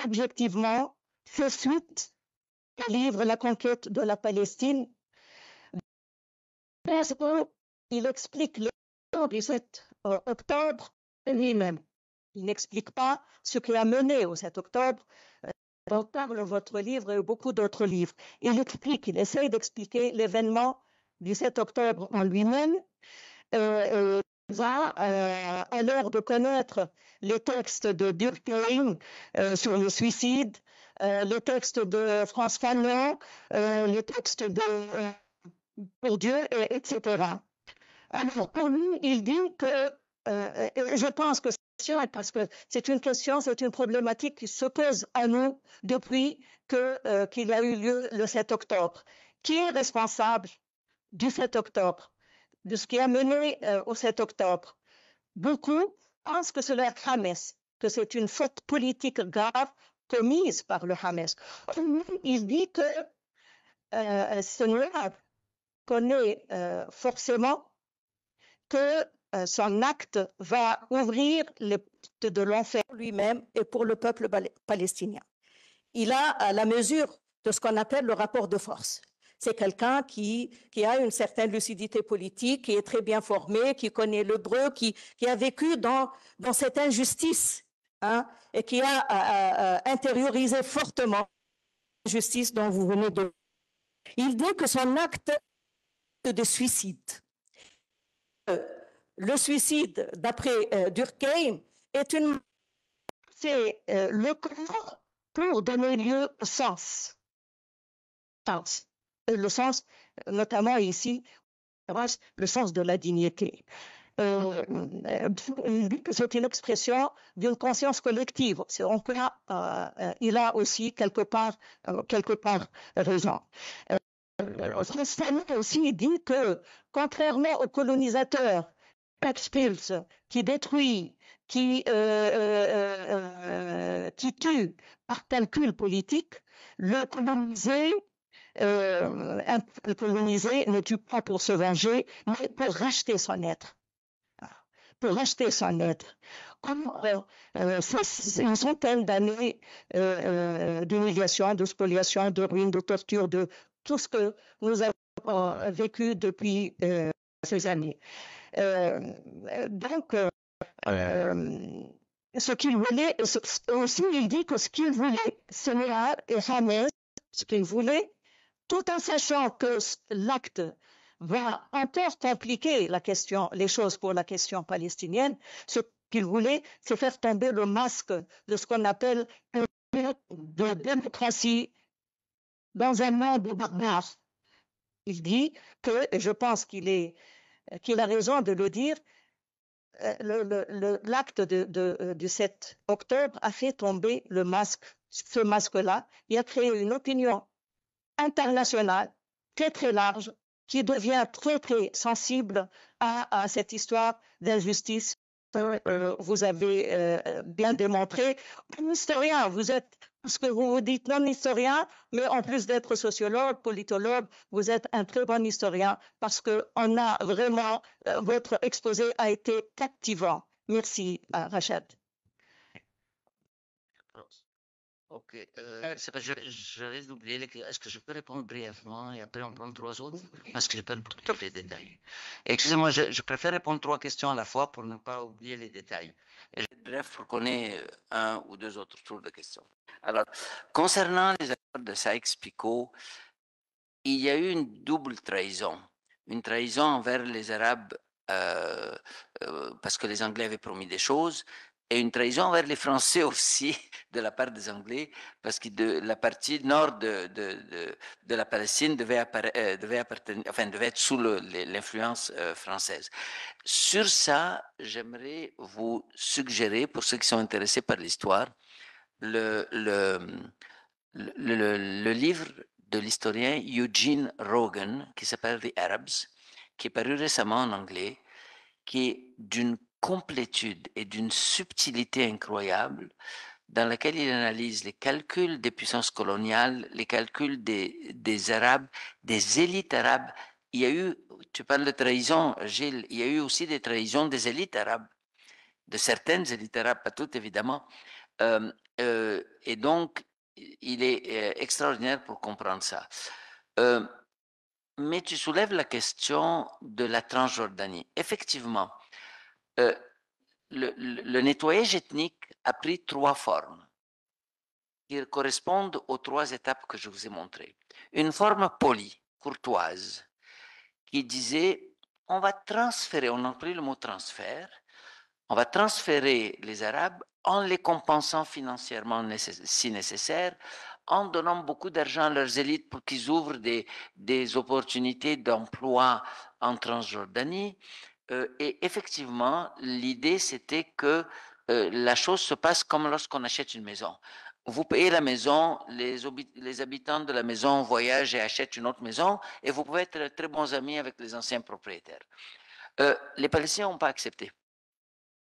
objectivement, fait suite au livre La conquête de la Palestine, parce qu'il explique le 17 octobre lui-même. Il n'explique pas ce qui a mené au 7 octobre. Dans votre livre et beaucoup d'autres livres. Il explique, il essaie d'expliquer l'événement du 7 octobre en lui-même. À l'heure de connaître les textes de Durkheim sur le suicide, le texte de Frantz Fanon, le texte de Bourdieu, etc. Alors, pour lui, il dit que, je pense que parce que c'est une question, c'est une problématique qui se pose à nous depuis qu'il a eu lieu le 7 octobre. Qui est responsable du 7 octobre, de ce qui a mené au 7 octobre? Beaucoup pensent que c'est le Hamas, que c'est une faute politique grave commise par le Hamas. Il dit que ce noir connaît forcément que son acte va ouvrir les portes de l'enfer lui-même et pour le peuple palestinien. Il a à la mesure de ce qu'on appelle le rapport de force. C'est quelqu'un qui a une certaine lucidité politique, qui est très bien formé, qui connaît l'hébreu, qui a vécu dans cette injustice, hein, et qui a intériorisé fortement l'injustice dont vous venez de... Il dit que son acte de suicide, le suicide, d'après Durkheim, c'est le corps pour donner lieu au sens. Le sens, notamment ici, le sens de la dignité. C'est une expression d'une conscience collective. Donc là, il a aussi quelque part raison. Fanon aussi dit que, contrairement aux colonisateurs, Max Pilz, qui détruit, qui tue par calcul politique, le colonisé ne tue pas pour se venger, mais pour racheter son être. Pour racheter son être. C'est une centaine d'années d'humiliation, de spoliation, de ruine, de torture, de tout ce que nous avons vécu depuis ces années. Donc, ce qu'il voulait, aussi il dit que ce qu'il voulait, Senghor et Hamas, ce qu'il voulait, tout en sachant que l'acte va encore compliquer la question, les choses pour la question palestinienne, ce qu'il voulait, c'est faire tomber le masque de ce qu'on appelle de démocratie dans un monde barbare. Il dit que, et je pense qu'il a raison de le dire, l'acte du 7 octobre a fait tomber le masque, ce masque-là, il a créé une opinion internationale très très large qui devient très très sensible à cette histoire d'injustice vous avez bien démontré. Un historien, vous êtes, parce que vous vous dites non historien, mais en plus d'être sociologue, politologue, vous êtes un très bon historien parce que on a vraiment, votre exposé a été captivant. Merci, Rachad. Ok, c'est parce que je risque d'oublier est-ce que je peux répondre brièvement et après on prend 3 autres? Parce que je peux tous les détails. Excusez-moi, je préfère répondre 3 questions à la fois pour ne pas oublier les détails. Bref, pour qu'on ait un ou deux autres tours de questions. Alors, concernant les accords de Sykes-Picot, il y a eu une double trahison. Une trahison envers les Arabes parce que les Anglais avaient promis des choses, et une trahison envers les Français aussi de la part des Anglais, parce que la partie nord de la Palestine devait être sous l'influence française. Sur ça, j'aimerais vous suggérer, pour ceux qui sont intéressés par l'histoire, le livre de l'historien Eugene Rogan, qui s'appelle The Arabs, qui est paru récemment en anglais, qui est d'une complétude et d'une subtilité incroyable, dans laquelle il analyse les calculs des puissances coloniales, les calculs des Arabes, des élites arabes. Il y a eu, tu parles de trahison, Gilles, il y a eu aussi des trahisons des élites arabes, de certaines élites arabes, pas toutes évidemment. Et donc, il est extraordinaire pour comprendre ça. Mais tu soulèves la question de la Transjordanie. Effectivement, le nettoyage ethnique a pris 3 formes qui correspondent aux 3 étapes que je vous ai montrées. Une forme polie, courtoise, qui disait on va transférer, on a employé le mot transfert, on va transférer les Arabes en les compensant financièrement si nécessaire, en donnant beaucoup d'argent à leurs élites pour qu'ils ouvrent des opportunités d'emploi en Transjordanie. Et effectivement, l'idée, c'était que la chose se passe comme lorsqu'on achète une maison. Vous payez la maison, les habitants de la maison voyagent et achètent une autre maison, et vous pouvez être très bons amis avec les anciens propriétaires. Les Palestiniens n'ont pas accepté.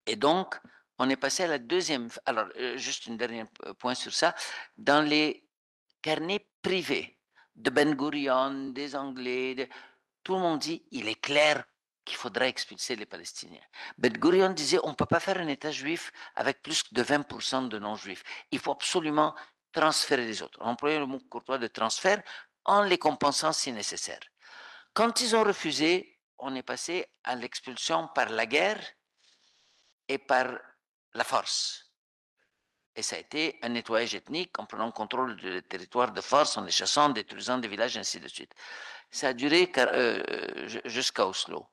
Et donc, on est passé à la deuxième. Alors, juste un dernier point sur ça. Dans les carnets privés de Ben Gurion, des Anglais, tout le monde dit il est clair qu'il faudra expulser les Palestiniens. Ben Gurion disait on ne peut pas faire un État juif avec plus de 20% de non-juifs. Il faut absolument transférer les autres. On employait le mot courtois de transfert en les compensant si nécessaire. Quand ils ont refusé, on est passé à l'expulsion par la guerre et par la force. Et ça a été un nettoyage ethnique en prenant contrôle du territoire de force, en les chassant, en détruisant des villages, ainsi de suite. Ça a duré jusqu'à Oslo.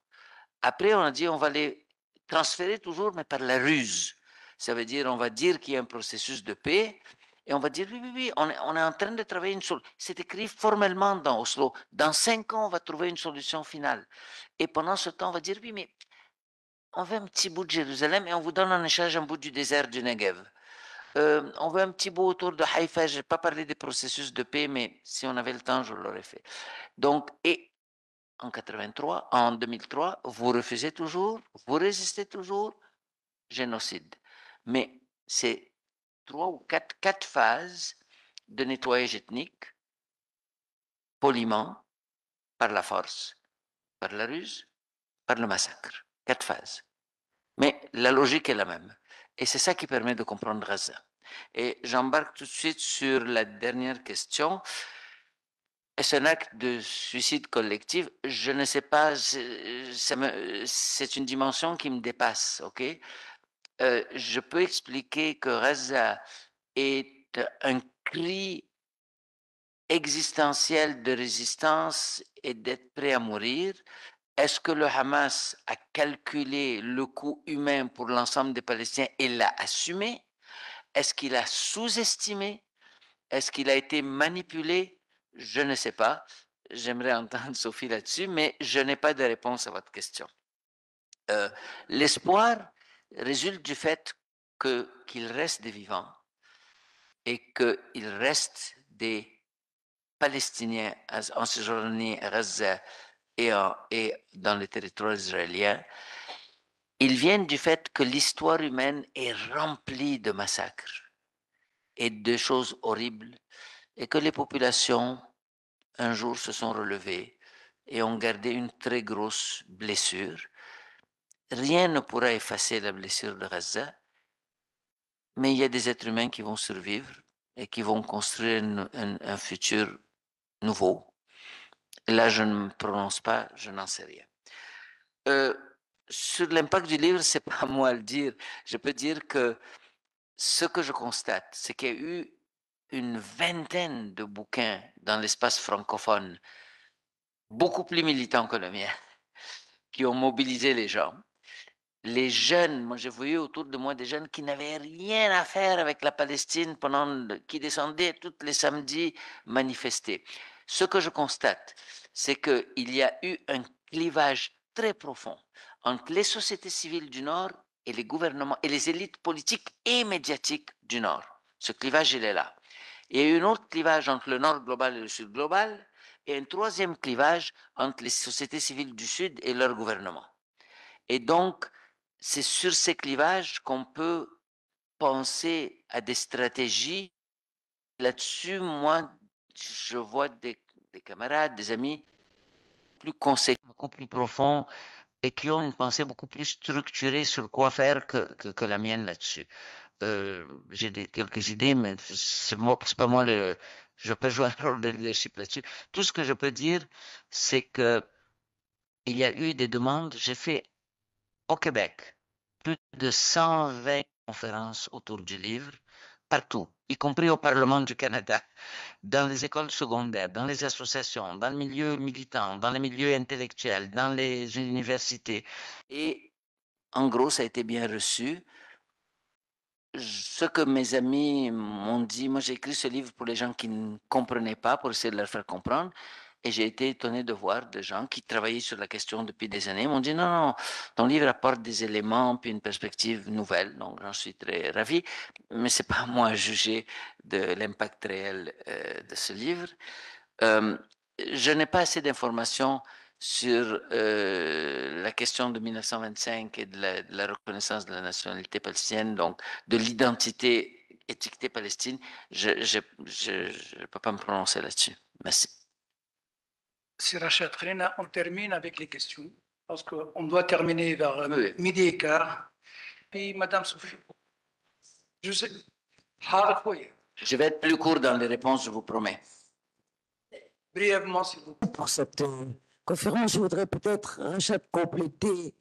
Après, on a dit on va les transférer toujours, mais par la ruse. Ça veut dire on va dire qu'il y a un processus de paix et on va dire oui, on est en train de travailler une solution. C'est écrit formellement dans Oslo. Dans 5 ans, on va trouver une solution finale. Et pendant ce temps, on va dire oui, mais on veut un petit bout de Jérusalem et on vous donne en échange un bout du désert du Negev. On veut un petit bout autour de Haïfa. Je n'ai pas parlé des processus de paix, mais si on avait le temps, je l'aurais fait. Donc, et en 2003, vous refusez toujours, vous résistez toujours, génocide. Mais c'est 3 ou 4 phases de nettoyage ethnique, poliment, par la force, par la ruse, par le massacre. 4 phases. Mais la logique est la même. Et c'est ça qui permet de comprendre Gaza. Et j'embarque tout de suite sur la dernière question. Est-ce un acte de suicide collectif? Je ne sais pas, c'est une dimension qui me dépasse, ok? Je peux expliquer que Gaza est un cri existentiel de résistance et d'être prêt à mourir. Est-ce que le Hamas a calculé le coût humain pour l'ensemble des Palestiniens et l'a assumé? Est-ce qu'il a sous-estimé? Est-ce qu'il a été manipulé? Je ne sais pas. J'aimerais entendre Sophie là-dessus, mais je n'ai pas de réponse à votre question. L'espoir résulte du fait qu'il reste des vivants et qu'il reste des Palestiniens en Cisjordanie, à Gaza et dans les territoires israéliens Ils viennent du fait que l'histoire humaine est remplie de massacres et de choses horribles, et que les populations, un jour, se sont relevées et ont gardé une très grosse blessure. Rien ne pourra effacer la blessure de Gaza, mais il y a des êtres humains qui vont survivre et qui vont construire un futur nouveau. Là, je ne me prononce pas, je n'en sais rien. Sur l'impact du livre, c'est pas à moi à le dire. Je peux dire que ce que je constate, c'est qu'il y a eu une vingtaine de bouquins dans l'espace francophone, beaucoup plus militants que le mien, qui ont mobilisé les gens. Les jeunes, moi j'ai vu autour de moi des jeunes qui n'avaient rien à faire avec la Palestine, qui descendaient tous les samedis manifester. Ce que je constate, c'est qu'il y a eu un clivage très profond entre les sociétés civiles du Nord et les gouvernements et les élites politiques et médiatiques du Nord. Ce clivage, il est là. Il y a eu un autre clivage entre le Nord global et le Sud global, et un troisième clivage entre les sociétés civiles du Sud et leur gouvernement. Et donc, c'est sur ces clivages qu'on peut penser à des stratégies. Là-dessus, moi, je vois des camarades, des amis plus conséquents, beaucoup plus profonds et qui ont une pensée beaucoup plus structurée sur quoi faire que la mienne là-dessus. J'ai quelques idées, mais c'est pas moi je peux jouer un rôle de leadership là-dessus. Tout ce que je peux dire, c'est que il y a eu des demandes. J'ai fait au Québec plus de 120 conférences autour du livre, partout, y compris au Parlement du Canada, dans les écoles secondaires, dans les associations, dans le milieu militant, dans les milieux intellectuels, dans les universités. Et en gros, ça a été bien reçu. Ce que mes amis m'ont dit, moi j'ai écrit ce livre pour les gens qui ne comprenaient pas, pour essayer de leur faire comprendre. Et j'ai été étonné de voir des gens qui travaillaient sur la question depuis des années m'ont dit non, non, ton livre apporte des éléments puis une perspective nouvelle. Donc j'en suis très ravi, mais c'est pas à moi à juger de l'impact réel de ce livre. Je n'ai pas assez d'informations sur la question de 1925 et de la reconnaissance de la nationalité palestinienne, donc de l'identité étiquetée Palestine. Je ne peux pas me prononcer là-dessus. Merci. Si Rachid, on termine avec les questions, parce qu'on doit terminer vers Oui. midi et quart. Puis Madame Sophie, je sais, Je vais être plus court dans les réponses, je vous promets. brièvement, s'il vous plaît. Pour cette conférence, je voudrais peut-être, Rachid, compléter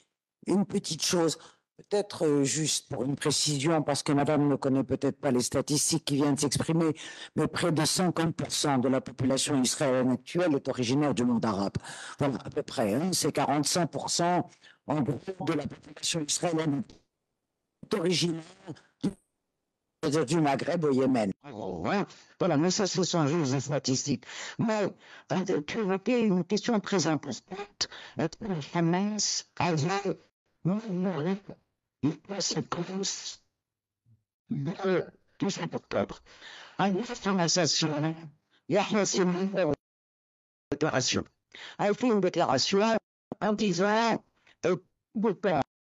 une petite chose, peut-être juste pour une précision, parce que Madame ne connaît peut-être pas les statistiques qui viennent de s'exprimer, mais près de 50% de la population israélienne actuelle est originaire du monde arabe. Voilà, à peu près, hein, c'est 45% en gros de la population israélienne est originaire du Maghreb au Yémen. Voilà, mais ça, ce sont juste des statistiques. Mais tu évoquais une question très importante. Le Hamas avait cette cause du 17 octobre. En information, Yahya Sinwar a fait une déclaration en disant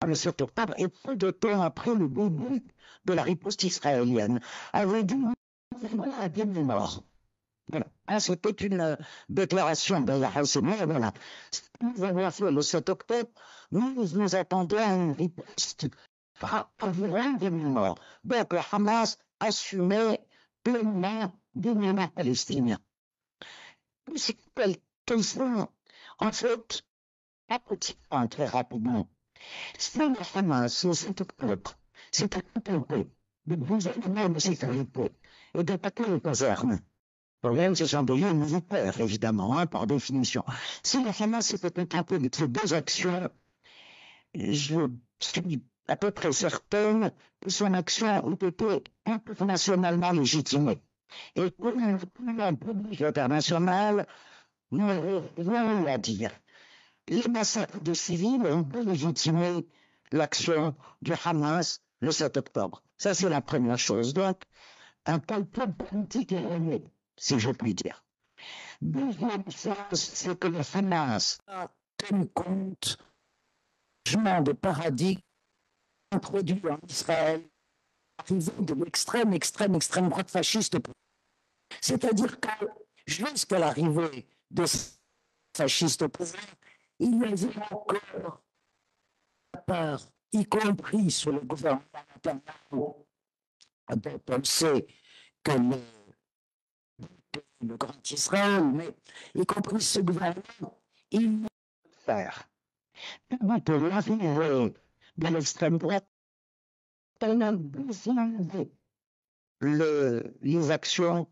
le 7 octobre et peu de temps après le début de la riposte israélienne, avait dit voilà, 10 000 morts. Voilà. C'était une déclaration de Yahya Sinwar. Voilà. Nous avons fait le 7 octobre, nous attendons une riposte environ 10 000 morts. Donc le Hamas assumait pleinement l'État palestinien. C'est quelques fois, en fait, un petit point très rapidement. Si le Hamas, le 7 octobre, s'est occupé de gouvernement de sécurité et d'attaquer les casernes, le problème, ce sont des lieux militaires, évidemment, hein, par définition. Si le Hamas s'était occupé de ces deux actions, je suis à peu près certaine que son action eût été internationalement légitimée. Et pour un public international, n'aurait rien à dire. Les massacres de civils ont légitimé l'action du Hamas le 7 octobre. Ça, c'est la première chose. Donc, un calcul politique erroné, si je puis dire. Deuxième chose, c'est que le Hamas a tenu compte du changement de paradigme introduit en Israël l'arrivée de l'extrême droite fasciste. C'est-à-dire que jusqu'à l'arrivée de ces fascistes au pouvoir, il y avait encore peur, y compris sur le gouvernement Netanyahu, dont on sait que le Grand Israël, mais y compris ce gouvernement, il ne peut faire. Donc, l'arrivée de l'extrême droite, elle a besoin les actions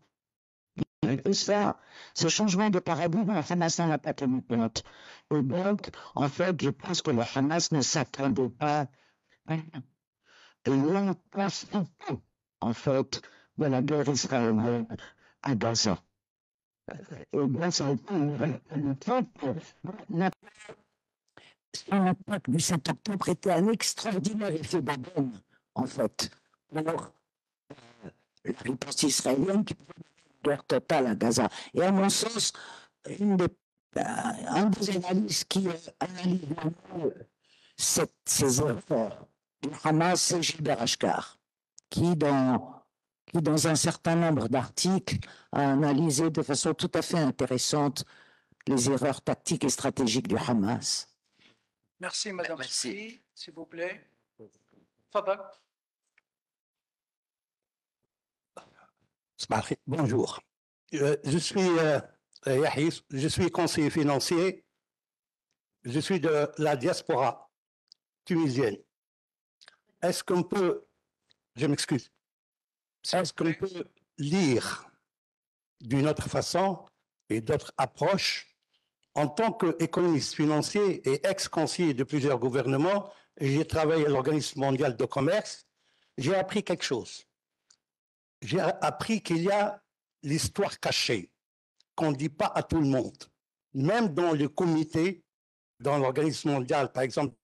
de ça, ce changement de paradigme, le Hamas n'en a pas tenu compte. Et donc, en fait, je pense que le Hamas ne s'attendait pas à l'emplacement, en fait, de la guerre israélienne à Gaza. Et bien, ça a été l'impact du 7 octobre était un extraordinaire effet d'aubaine, en fait, pour la riposte israélienne qui pouvait une guerre totale à Gaza. Et à mon sens, un des analyses qui analyse ces erreurs du Hamas, c'est Gilbert Achkar, qui dans un certain nombre d'articles a analysé de façon tout à fait intéressante les erreurs tactiques et stratégiques du Hamas. Merci, Madame Merci. Sophie, s'il vous plaît. Fadal. Bonjour. Je suis Yahis, je suis conseiller financier, je suis de la diaspora tunisienne. Est-ce qu'on peut, je m'excuse, est-ce qu'on peut lire d'une autre façon et d'autres approches en tant qu'économiste financier et ex-conseiller de plusieurs gouvernements, et j'ai travaillé à l'Organisme mondial de commerce, j'ai appris quelque chose. J'ai appris qu'il y a l'histoire cachée, qu'on ne dit pas à tout le monde. Même dans le comité, dans l'Organisme mondial, par exemple,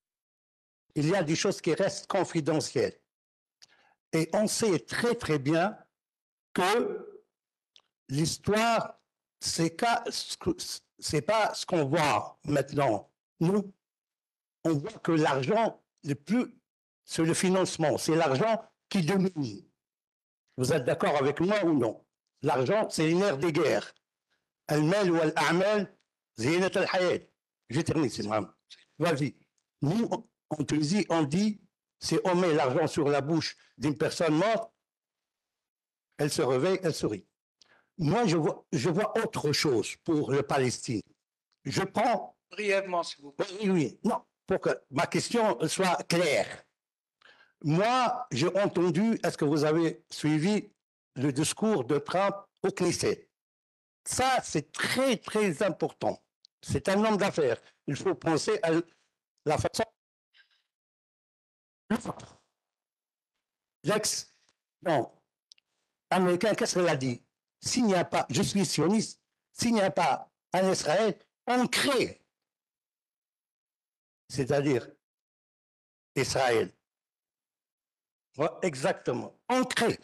il y a des choses qui restent confidentielles. Et on sait très, très bien que l'histoire, c'est pas ce qu'on voit maintenant. Nous, on voit que l'argent, c'est le financement, c'est l'argent qui domine. Vous êtes d'accord avec moi ou non? L'argent, c'est une ère des guerres. Al-mal ou al-a'mal, zinat al-hayat. Je termine, c'est moi. Vas-y. Nous, en Tunisie, on dit, si on met l'argent sur la bouche d'une personne morte, elle se réveille, elle sourit. Moi, je vois autre chose pour le Palestine. Je prends... Brièvement, s'il vous plaît. Oui, non, pour que ma question soit claire. Moi, j'ai entendu, est-ce que vous avez suivi le discours de Trump au Knesset? Ça, c'est très, très important. C'est un homme d'affaires. Il faut penser à la façon... L'ex-américain, qu'est-ce qu'il a dit? S'il n'y a pas, je suis sioniste, s'il n'y a pas un Israël, on crée. C'est-à-dire Israël. Ouais, exactement. On crée.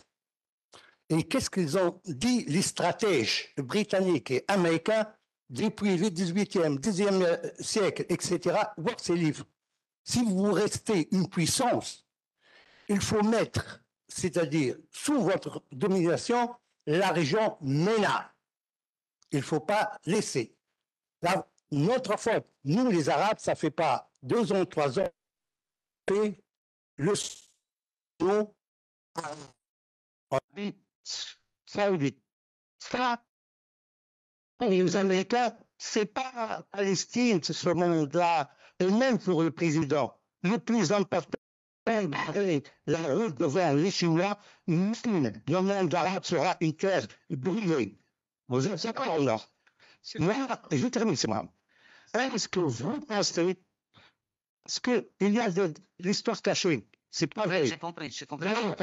Et qu'est-ce qu'ils ont dit les stratèges britanniques et américains depuis le 18e, 10e siècle, etc., voir ces livres. Si vous restez une puissance, il faut mettre, c'est-à-dire sous votre domination, la région MENA. Il ne faut pas laisser. Là, notre faute, nous les Arabes, ça ne fait pas 2 ans, 3 ans, le nom saoudite. Ça, les Américains, c'est pas Palestine, c'est ce monde-là. Et même pour le président, le plus important, la route devant les Chinois, le monde arabe sera une terre brûlée. Vous êtes d'accord ou non? Moi, je termine, c'est moi. Est-ce que vous pensez, est-ce qu'il y a de l'histoire cachée? C'est pas vrai. J'ai compris, j'ai compris. Là,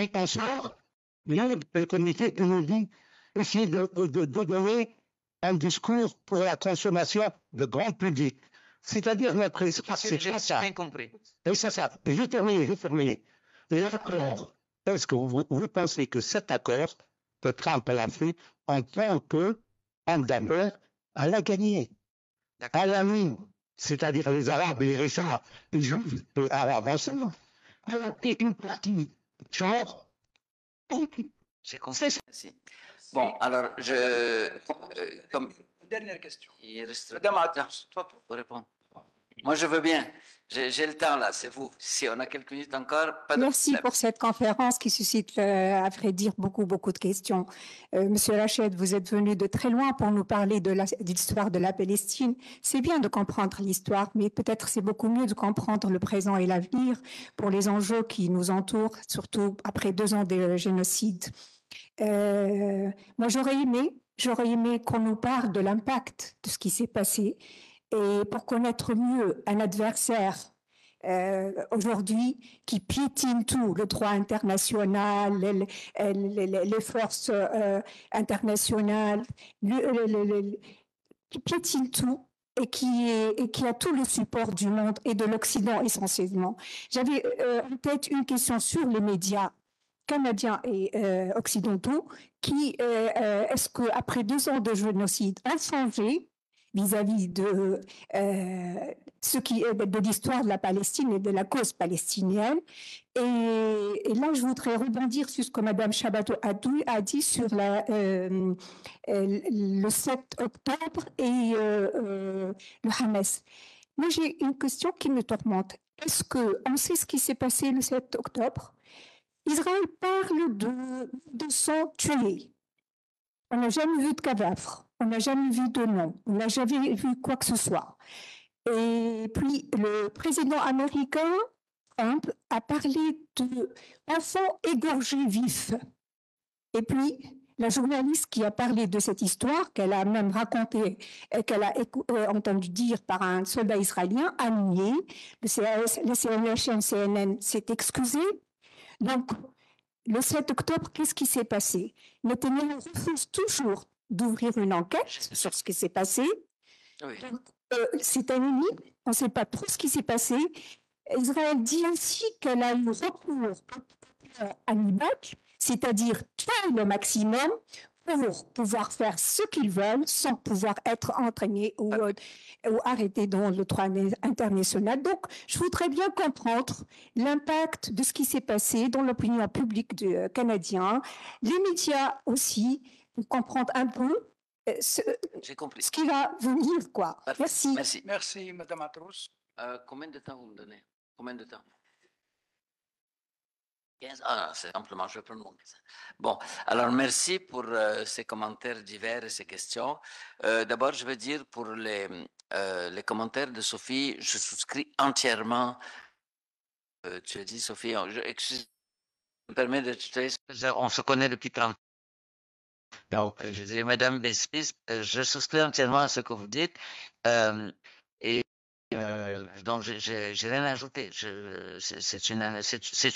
il y a le comité qui nous dit essayer de donner un discours pour la consommation de grand public. C'est-à-dire notre espace, c'est J'ai pas ça. bien compris. Et c'est ça. Je termine. L'accord, est-ce que vous pensez que cet accord que Trump a fait en tant qu'un d'abord, elle a gagné? Elle a mis, c'est-à-dire les Arabes et les Richards, les Juifs à l'avancement. adapter une partie genre. J'ai compris. Merci. Bon, alors, comme Dernière question. il reste... Madame Atos. Toi, pour répondre. Moi, je veux bien. J'ai le temps, là, c'est vous. Si on a quelques minutes encore, pas de Merci problème. pour cette conférence qui suscite, à vrai dire, beaucoup de questions. Monsieur Rached, vous êtes venu de très loin pour nous parler de l'histoire de la Palestine. C'est bien de comprendre l'histoire, mais peut-être c'est beaucoup mieux de comprendre le présent et l'avenir pour les enjeux qui nous entourent, surtout après 2 ans de génocide. Moi, j'aurais aimé qu'on nous parle de l'impact de ce qui s'est passé et pour connaître mieux un adversaire aujourd'hui qui piétine tout, le droit international, les forces internationales, qui piétine tout et qui a tout le support du monde et de l'Occident essentiellement. J'avais en tête une question sur les médias canadiens et occidentaux qui, est-ce qu'après 2 ans de génocide, ont changé vis-à-vis de ce qui est de l'histoire de la Palestine et de la cause palestinienne. Et là, je voudrais rebondir sur ce que Mme Chabato a dit sur le 7 octobre et le Hamas. Moi, j'ai une question qui me tourmente. Est-ce qu'on sait ce qui s'est passé le 7 octobre? Israël parle de 200 tués. On n'a jamais vu de cadavre, on n'a jamais vu de nom, on n'a jamais vu quoi que ce soit. Et puis, le président américain, Trump, a parlé d'enfants égorgés vifs. Et puis, la journaliste qui a parlé de cette histoire, qu'elle a même racontée, qu'elle a entendu dire par un soldat israélien, a nié. La chaîne CNN s'est excusée. Donc, le 7 octobre, qu'est-ce qui s'est passé? Netanyahu refuse toujours d'ouvrir une enquête sur ce qui s'est passé. Oui. C'est anonyme, on ne sait pas trop ce qui s'est passé. Israël dit ainsi qu'elle a eu recours à l'IBAC, c'est-à-dire tuer le maximum pour pouvoir faire ce qu'ils veulent sans pouvoir être entraînés ou arrêtés dans le droit international. Donc, je voudrais bien comprendre l'impact de ce qui s'est passé dans l'opinion publique canadienne, les médias aussi, pour comprendre un peu J'ai compris. ce qui va venir, quoi. Parfait. Merci. Merci. Merci, Madame Atros. Combien de temps vous me donnez? Combien de temps? 15? Ah, c'est amplement, je vais prendre mon 15. Bon, alors merci pour ces commentaires divers et ces questions. D'abord, je veux dire pour les commentaires de Sophie, je souscris entièrement. Tu as dit, Sophie, excuse, je me permets de tutoyer. On se connaît depuis 30 ans. Donc, je dis, Madame Bespis, je souscris entièrement à ce que vous dites. Donc, j'ai rien à ajouter. C'est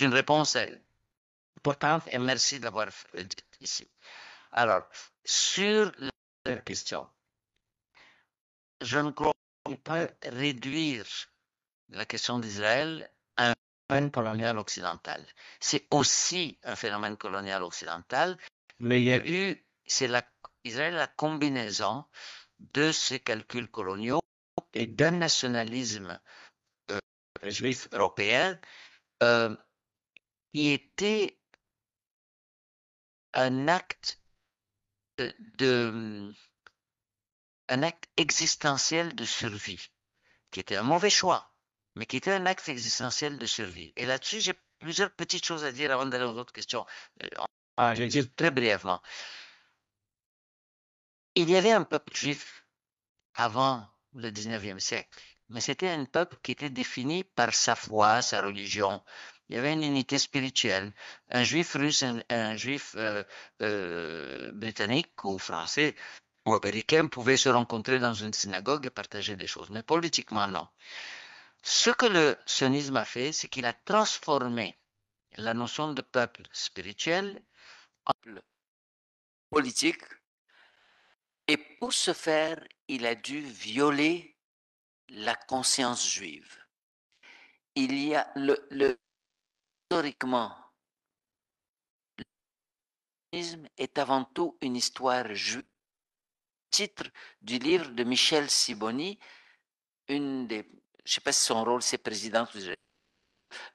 une réponse importante et merci de l'avoir dit ici. Alors, sur la question, je ne crois pas réduire la question d'Israël à un phénomène colonial occidental. C'est aussi un phénomène colonial occidental, mais il y a eu, Israël la combinaison de ces calculs coloniaux et d'un nationalisme juif européen qui était un acte un acte existentiel de survie, qui était un mauvais choix, mais qui était un acte existentiel de survie. Et là-dessus, j'ai plusieurs petites choses à dire avant d'aller aux autres questions. Je vais dire très brièvement. Il y avait un peuple juif avant le 19e siècle, mais c'était un peuple qui était défini par sa foi, sa religion. Il y avait une unité spirituelle. Un juif russe, un juif britannique ou français ou américain pouvaient se rencontrer dans une synagogue et partager des choses, mais politiquement, non. Ce que le sionisme a fait, c'est qu'il a transformé la notion de peuple spirituel en politique. Et pour ce faire, il a dû violer la conscience juive. Il y a historiquement, le sionisme est avant tout une histoire juive. Titre du livre de Michel Sibony, je ne sais pas si son rôle c'est président ou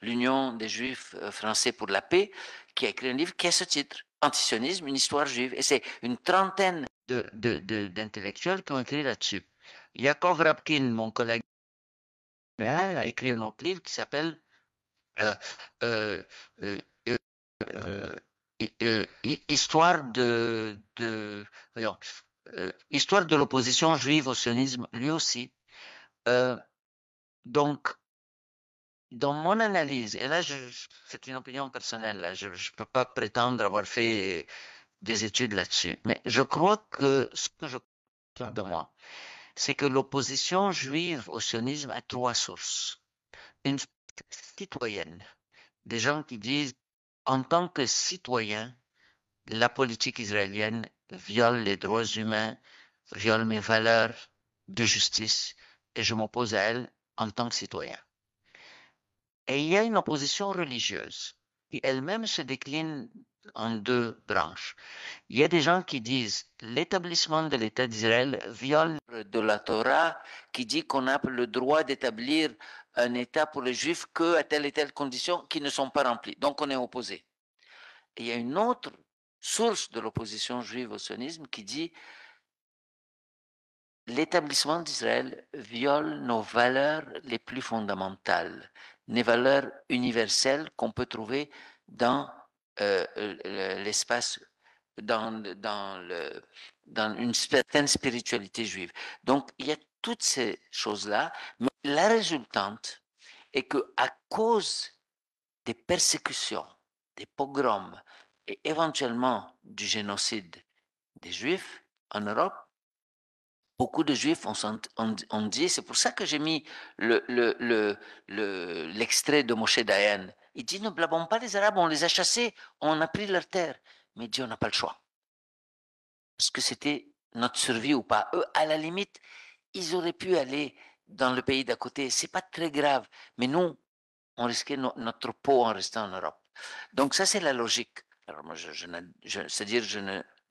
l'Union des Juifs français pour la paix, qui a écrit un livre qui a ce titre, Antisionisme, une histoire juive. Et c'est une trentaine d'intellectuels qui ont écrit là-dessus. Yaakov Rabkin, mon collègue, a écrit un autre livre qui s'appelle Histoire Histoire de l'opposition juive au sionisme, lui aussi. Donc, dans mon analyse, et là, c'est une opinion personnelle, là, je ne peux pas prétendre avoir fait des études là-dessus, mais je crois que ce que je crois de moi, c'est que l'opposition juive au sionisme a trois sources. Une citoyenne, des gens qui disent, en tant que citoyen, la politique israélienne viole les droits humains, viole mes valeurs de justice, et je m'oppose à elle en tant que citoyen. Et il y a une opposition religieuse qui elle-même se décline en deux branches. Il y a des gens qui disent l'établissement de l'État d'Israël viole de la Torah qui dit qu'on a le droit d'établir un État pour les Juifs qu'à telle et telle condition qui ne sont pas remplies. Donc on est opposé. Et il y a une autre source de l'opposition juive au sionisme qui dit l'établissement d'Israël viole nos valeurs les plus fondamentales, les valeurs universelles qu'on peut trouver dans l'espace, dans une certaine spiritualité juive. Donc, il y a toutes ces choses-là, mais la résultante est qu'à cause des persécutions, des pogroms et éventuellement du génocide des Juifs en Europe, beaucoup de Juifs ont dit, c'est pour ça que j'ai mis l'extrait de Moshe Dayan. Il dit, ne blâmons pas les Arabes, on les a chassés, on a pris leur terre. Mais il dit, on n'a pas le choix. Parce que c'était notre survie ou pas. Eux, à la limite, ils auraient pu aller dans le pays d'à côté. C'est pas très grave. Mais nous, on risquait notre peau en restant en Europe. Donc ça, c'est la logique. Alors moi, c'est-à-dire, je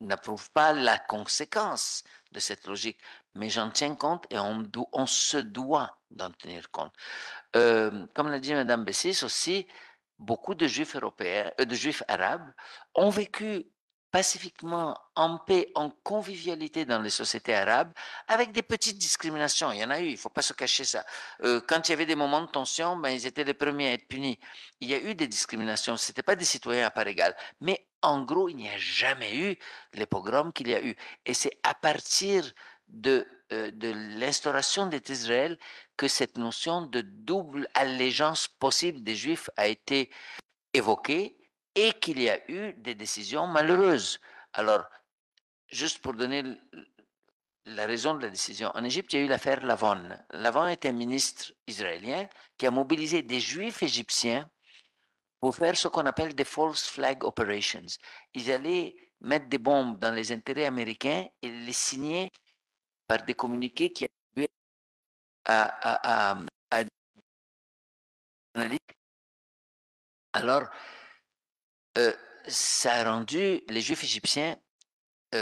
n'approuve pas la conséquence de cette logique, mais j'en tiens compte et on se doit d'en tenir compte. Comme l'a dit Mme Bessis aussi, beaucoup de Juifs européens, de Juifs arabes ont vécu pacifiquement, en paix, en convivialité dans les sociétés arabes, avec des petites discriminations. Il y en a eu, il ne faut pas se cacher ça. Quand il y avait des moments de tension, ben, ils étaient les premiers à être punis. Il y a eu des discriminations, ce n'étaient pas des citoyens à part égale. Mais en gros, il n'y a jamais eu les pogroms qu'il y a eu. Et c'est à partir de l'instauration d'État d'Israël que cette notion de double allégeance possible des Juifs a été évoquée et qu'il y a eu des décisions malheureuses. Alors, juste pour donner la raison de la décision, en Égypte, il y a eu l'affaire Lavon. Lavon était un ministre israélien qui a mobilisé des Juifs égyptiens pour faire ce qu'on appelle des false flag operations. Ils allaient mettre des bombes dans les intérêts américains et les signer par des communiqués qui attribuaient à alors, ça a rendu les Juifs égyptiens, on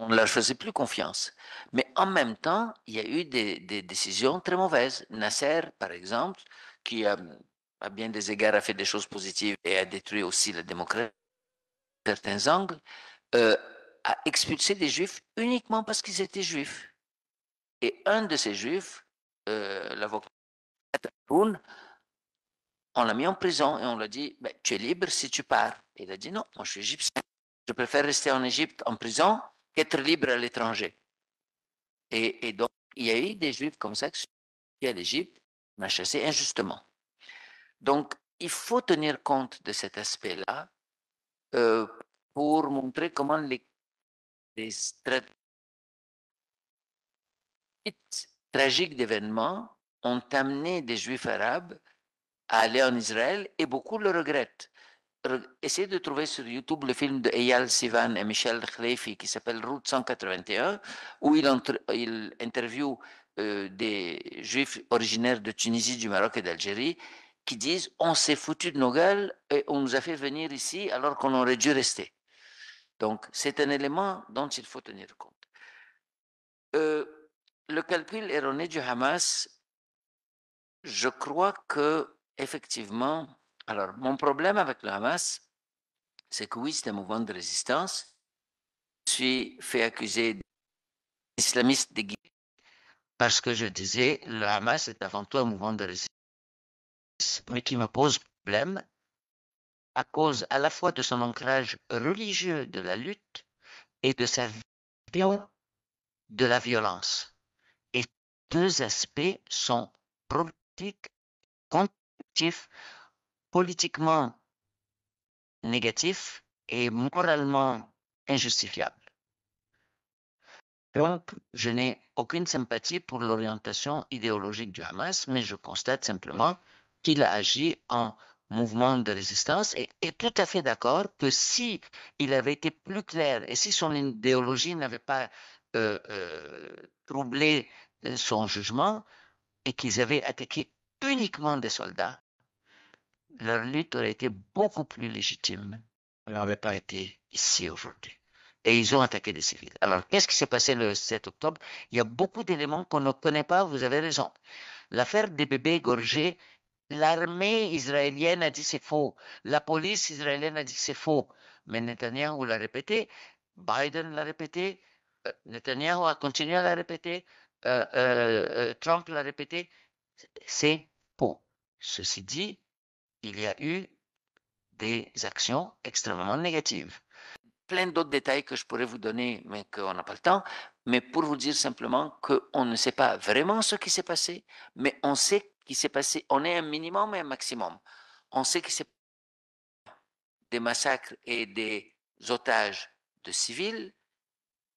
ne leur faisait plus confiance. Mais en même temps, il y a eu des décisions très mauvaises. Nasser, par exemple, qui à bien des égards a fait des choses positives et a détruit aussi la démocratie à certains angles, a expulsé des Juifs uniquement parce qu'ils étaient Juifs. Et un de ces Juifs, l'avocat Haroun, on l'a mis en prison et on lui a dit, ben, tu es libre si tu pars. Et il a dit, non, moi je suis égyptien. Je préfère rester en Égypte en prison qu'être libre à l'étranger. Et donc, il y a eu des Juifs comme ça qui sont à l'Égypte, m'a chassé injustement. Donc, il faut tenir compte de cet aspect-là pour montrer comment les tragiques d'événements ont amené des Juifs arabes à aller en Israël et beaucoup le regrettent. Essayez de trouver sur YouTube le film de Eyal Sivan et Michel Khleifi qui s'appelle Route 181, où il interviewe des Juifs originaires de Tunisie, du Maroc et d'Algérie qui disent on s'est foutu de nos gueules et on nous a fait venir ici alors qu'on aurait dû rester. Donc, c'est un élément dont il faut tenir compte. Le calcul erroné du Hamas je crois que effectivement, alors mon problème avec le Hamas, c'est que oui, c'est un mouvement de résistance. Je suis fait accuser d'islamistes de guerre. Parce que je disais, le Hamas est avant tout un mouvement de résistance, mais qui me pose problème à cause à la fois de son ancrage religieux de la lutte et de sa vision de la violence. Et deux aspects sont problématiques, contre-productifs, politiquement négatifs et moralement injustifiables. Donc, je n'ai aucune sympathie pour l'orientation idéologique du Hamas, mais je constate simplement qu'il a agi en mouvement de résistance et est tout à fait d'accord que si il avait été plus clair et si son idéologie n'avait pas troublé son jugement et qu'ils avaient attaqué uniquement des soldats, leur lutte aurait été beaucoup plus légitime. Elle n'aurait pas été ici aujourd'hui. Et ils ont attaqué des civils. Alors, qu'est-ce qui s'est passé le 7 octobre? Il y a beaucoup d'éléments qu'on ne connaît pas, vous avez raison. L'affaire des bébés égorgés, l'armée israélienne a dit c'est faux. La police israélienne a dit c'est faux. Mais Netanyahou l'a répété, Biden l'a répété, Netanyahou a continué à la répéter, Trump l'a répété. C'est faux. Ceci dit, il y a eu des actions extrêmement négatives. Plein d'autres détails que je pourrais vous donner, mais qu'on n'a pas le temps. Mais pour vous dire simplement qu'on ne sait pas vraiment ce qui s'est passé, mais on sait qu'il s'est passé, on est un minimum et un maximum. On sait qu'il s'est passé des massacres et des otages de civils,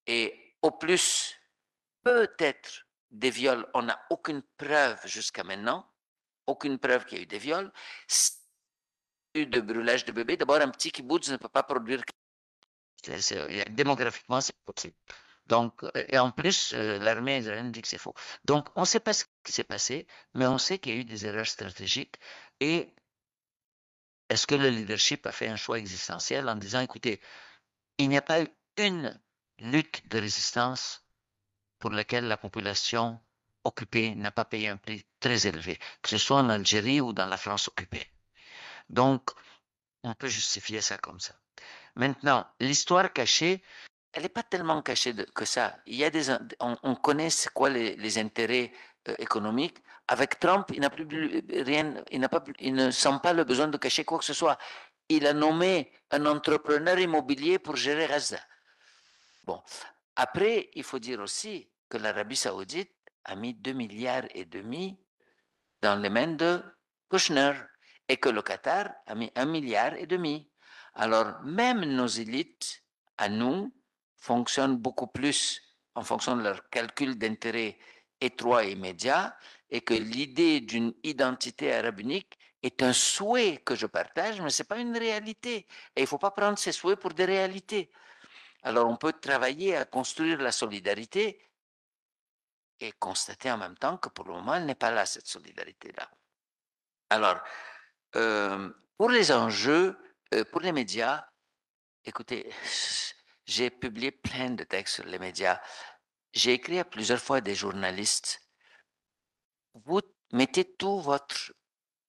et au plus, peut-être des viols. On n'a aucune preuve jusqu'à maintenant, aucune preuve qu'il y a eu des viols. De brûlage de bébés, d'abord un petit kibbutz ne peut pas produire. Démographiquement, c'est possible. Donc, et en plus, l'armée israélienne dit que c'est faux. Donc, on ne sait pas ce qui s'est passé, mais on sait qu'il y a eu des erreurs stratégiques. Et est-ce que le leadership a fait un choix existentiel en disant, écoutez, il n'y a pas eu une lutte de résistance pour laquelle la population occupée n'a pas payé un prix très élevé, que ce soit en Algérie ou dans la France occupée. Donc, on peut justifier ça comme ça. Maintenant, l'histoire cachée, elle n'est pas tellement cachée que ça. Il y a on connaît c'est quoi les intérêts économiques. Avec Trump, il n'a plus rien, il ne sent pas le besoin de cacher quoi que ce soit. Il a nommé un entrepreneur immobilier pour gérer Gaza. Bon, après, il faut dire aussi que l'Arabie Saoudite a mis 2,5 milliards dans les mains de Kushner et que le Qatar a mis 1,5 milliard. Alors, même nos élites, à nous, fonctionnent beaucoup plus en fonction de leur calcul d'intérêt étroit et immédiat, et que l'idée d'une identité arabe unique est un souhait que je partage, mais ce n'est pas une réalité. Et il ne faut pas prendre ces souhaits pour des réalités. Alors, on peut travailler à construire la solidarité et constater en même temps que pour le moment, elle n'est pas là, cette solidarité-là. Alors, pour les enjeux, pour les médias, écoutez, j'ai publié plein de textes sur les médias. J'ai écrit à plusieurs fois à des journalistes. Vous mettez tout votre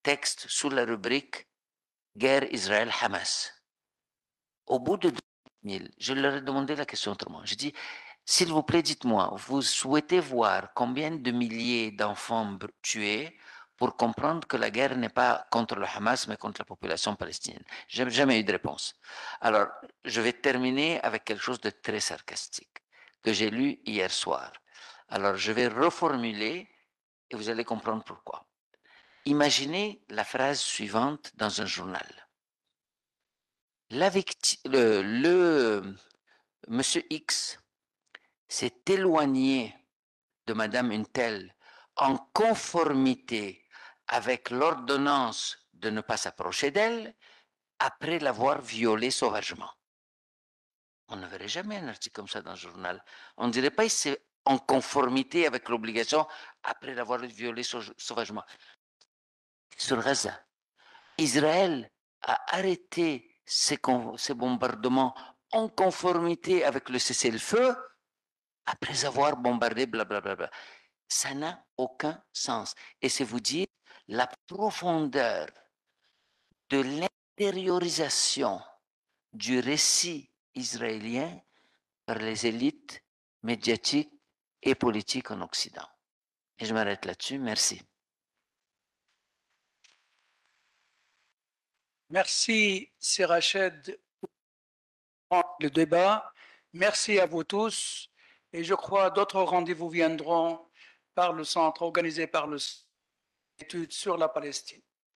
texte sous la rubrique guerre Israël-Hamas. Au bout de 2000, je leur ai demandé la question autrement. J'ai dit, s'il vous plaît, dites-moi, vous souhaitez voir combien de milliers d'enfants tués pour comprendre que la guerre n'est pas contre le Hamas, mais contre la population palestinienne? Je n'ai jamais eu de réponse. Alors, je vais terminer avec quelque chose de très sarcastique que j'ai lu hier soir. Alors, je vais reformuler et vous allez comprendre pourquoi. Imaginez la phrase suivante dans un journal. Monsieur X s'est éloigné de Madame une telle en conformité avec l'ordonnance de ne pas s'approcher d'elle après l'avoir violée sauvagement. On ne verrait jamais un article comme ça dans le journal. On ne dirait pas que c'est en conformité avec l'obligation après l'avoir violée sauvagement. Sur Gaza, Israël a arrêté ces bombardements en conformité avec le cessez-le-feu après avoir bombardé blablabla. Ça n'a aucun sens. Et c'est vous dire la profondeur de l'intériorisation du récit israélien par les élites médiatiques et politiques en Occident. Et je m'arrête là-dessus. Merci. Merci, Sirached, pour le débat. Merci à vous tous. Et je crois d'autres rendez-vous viendront par le centre, organisé par le Centre d'études sur la Palestine.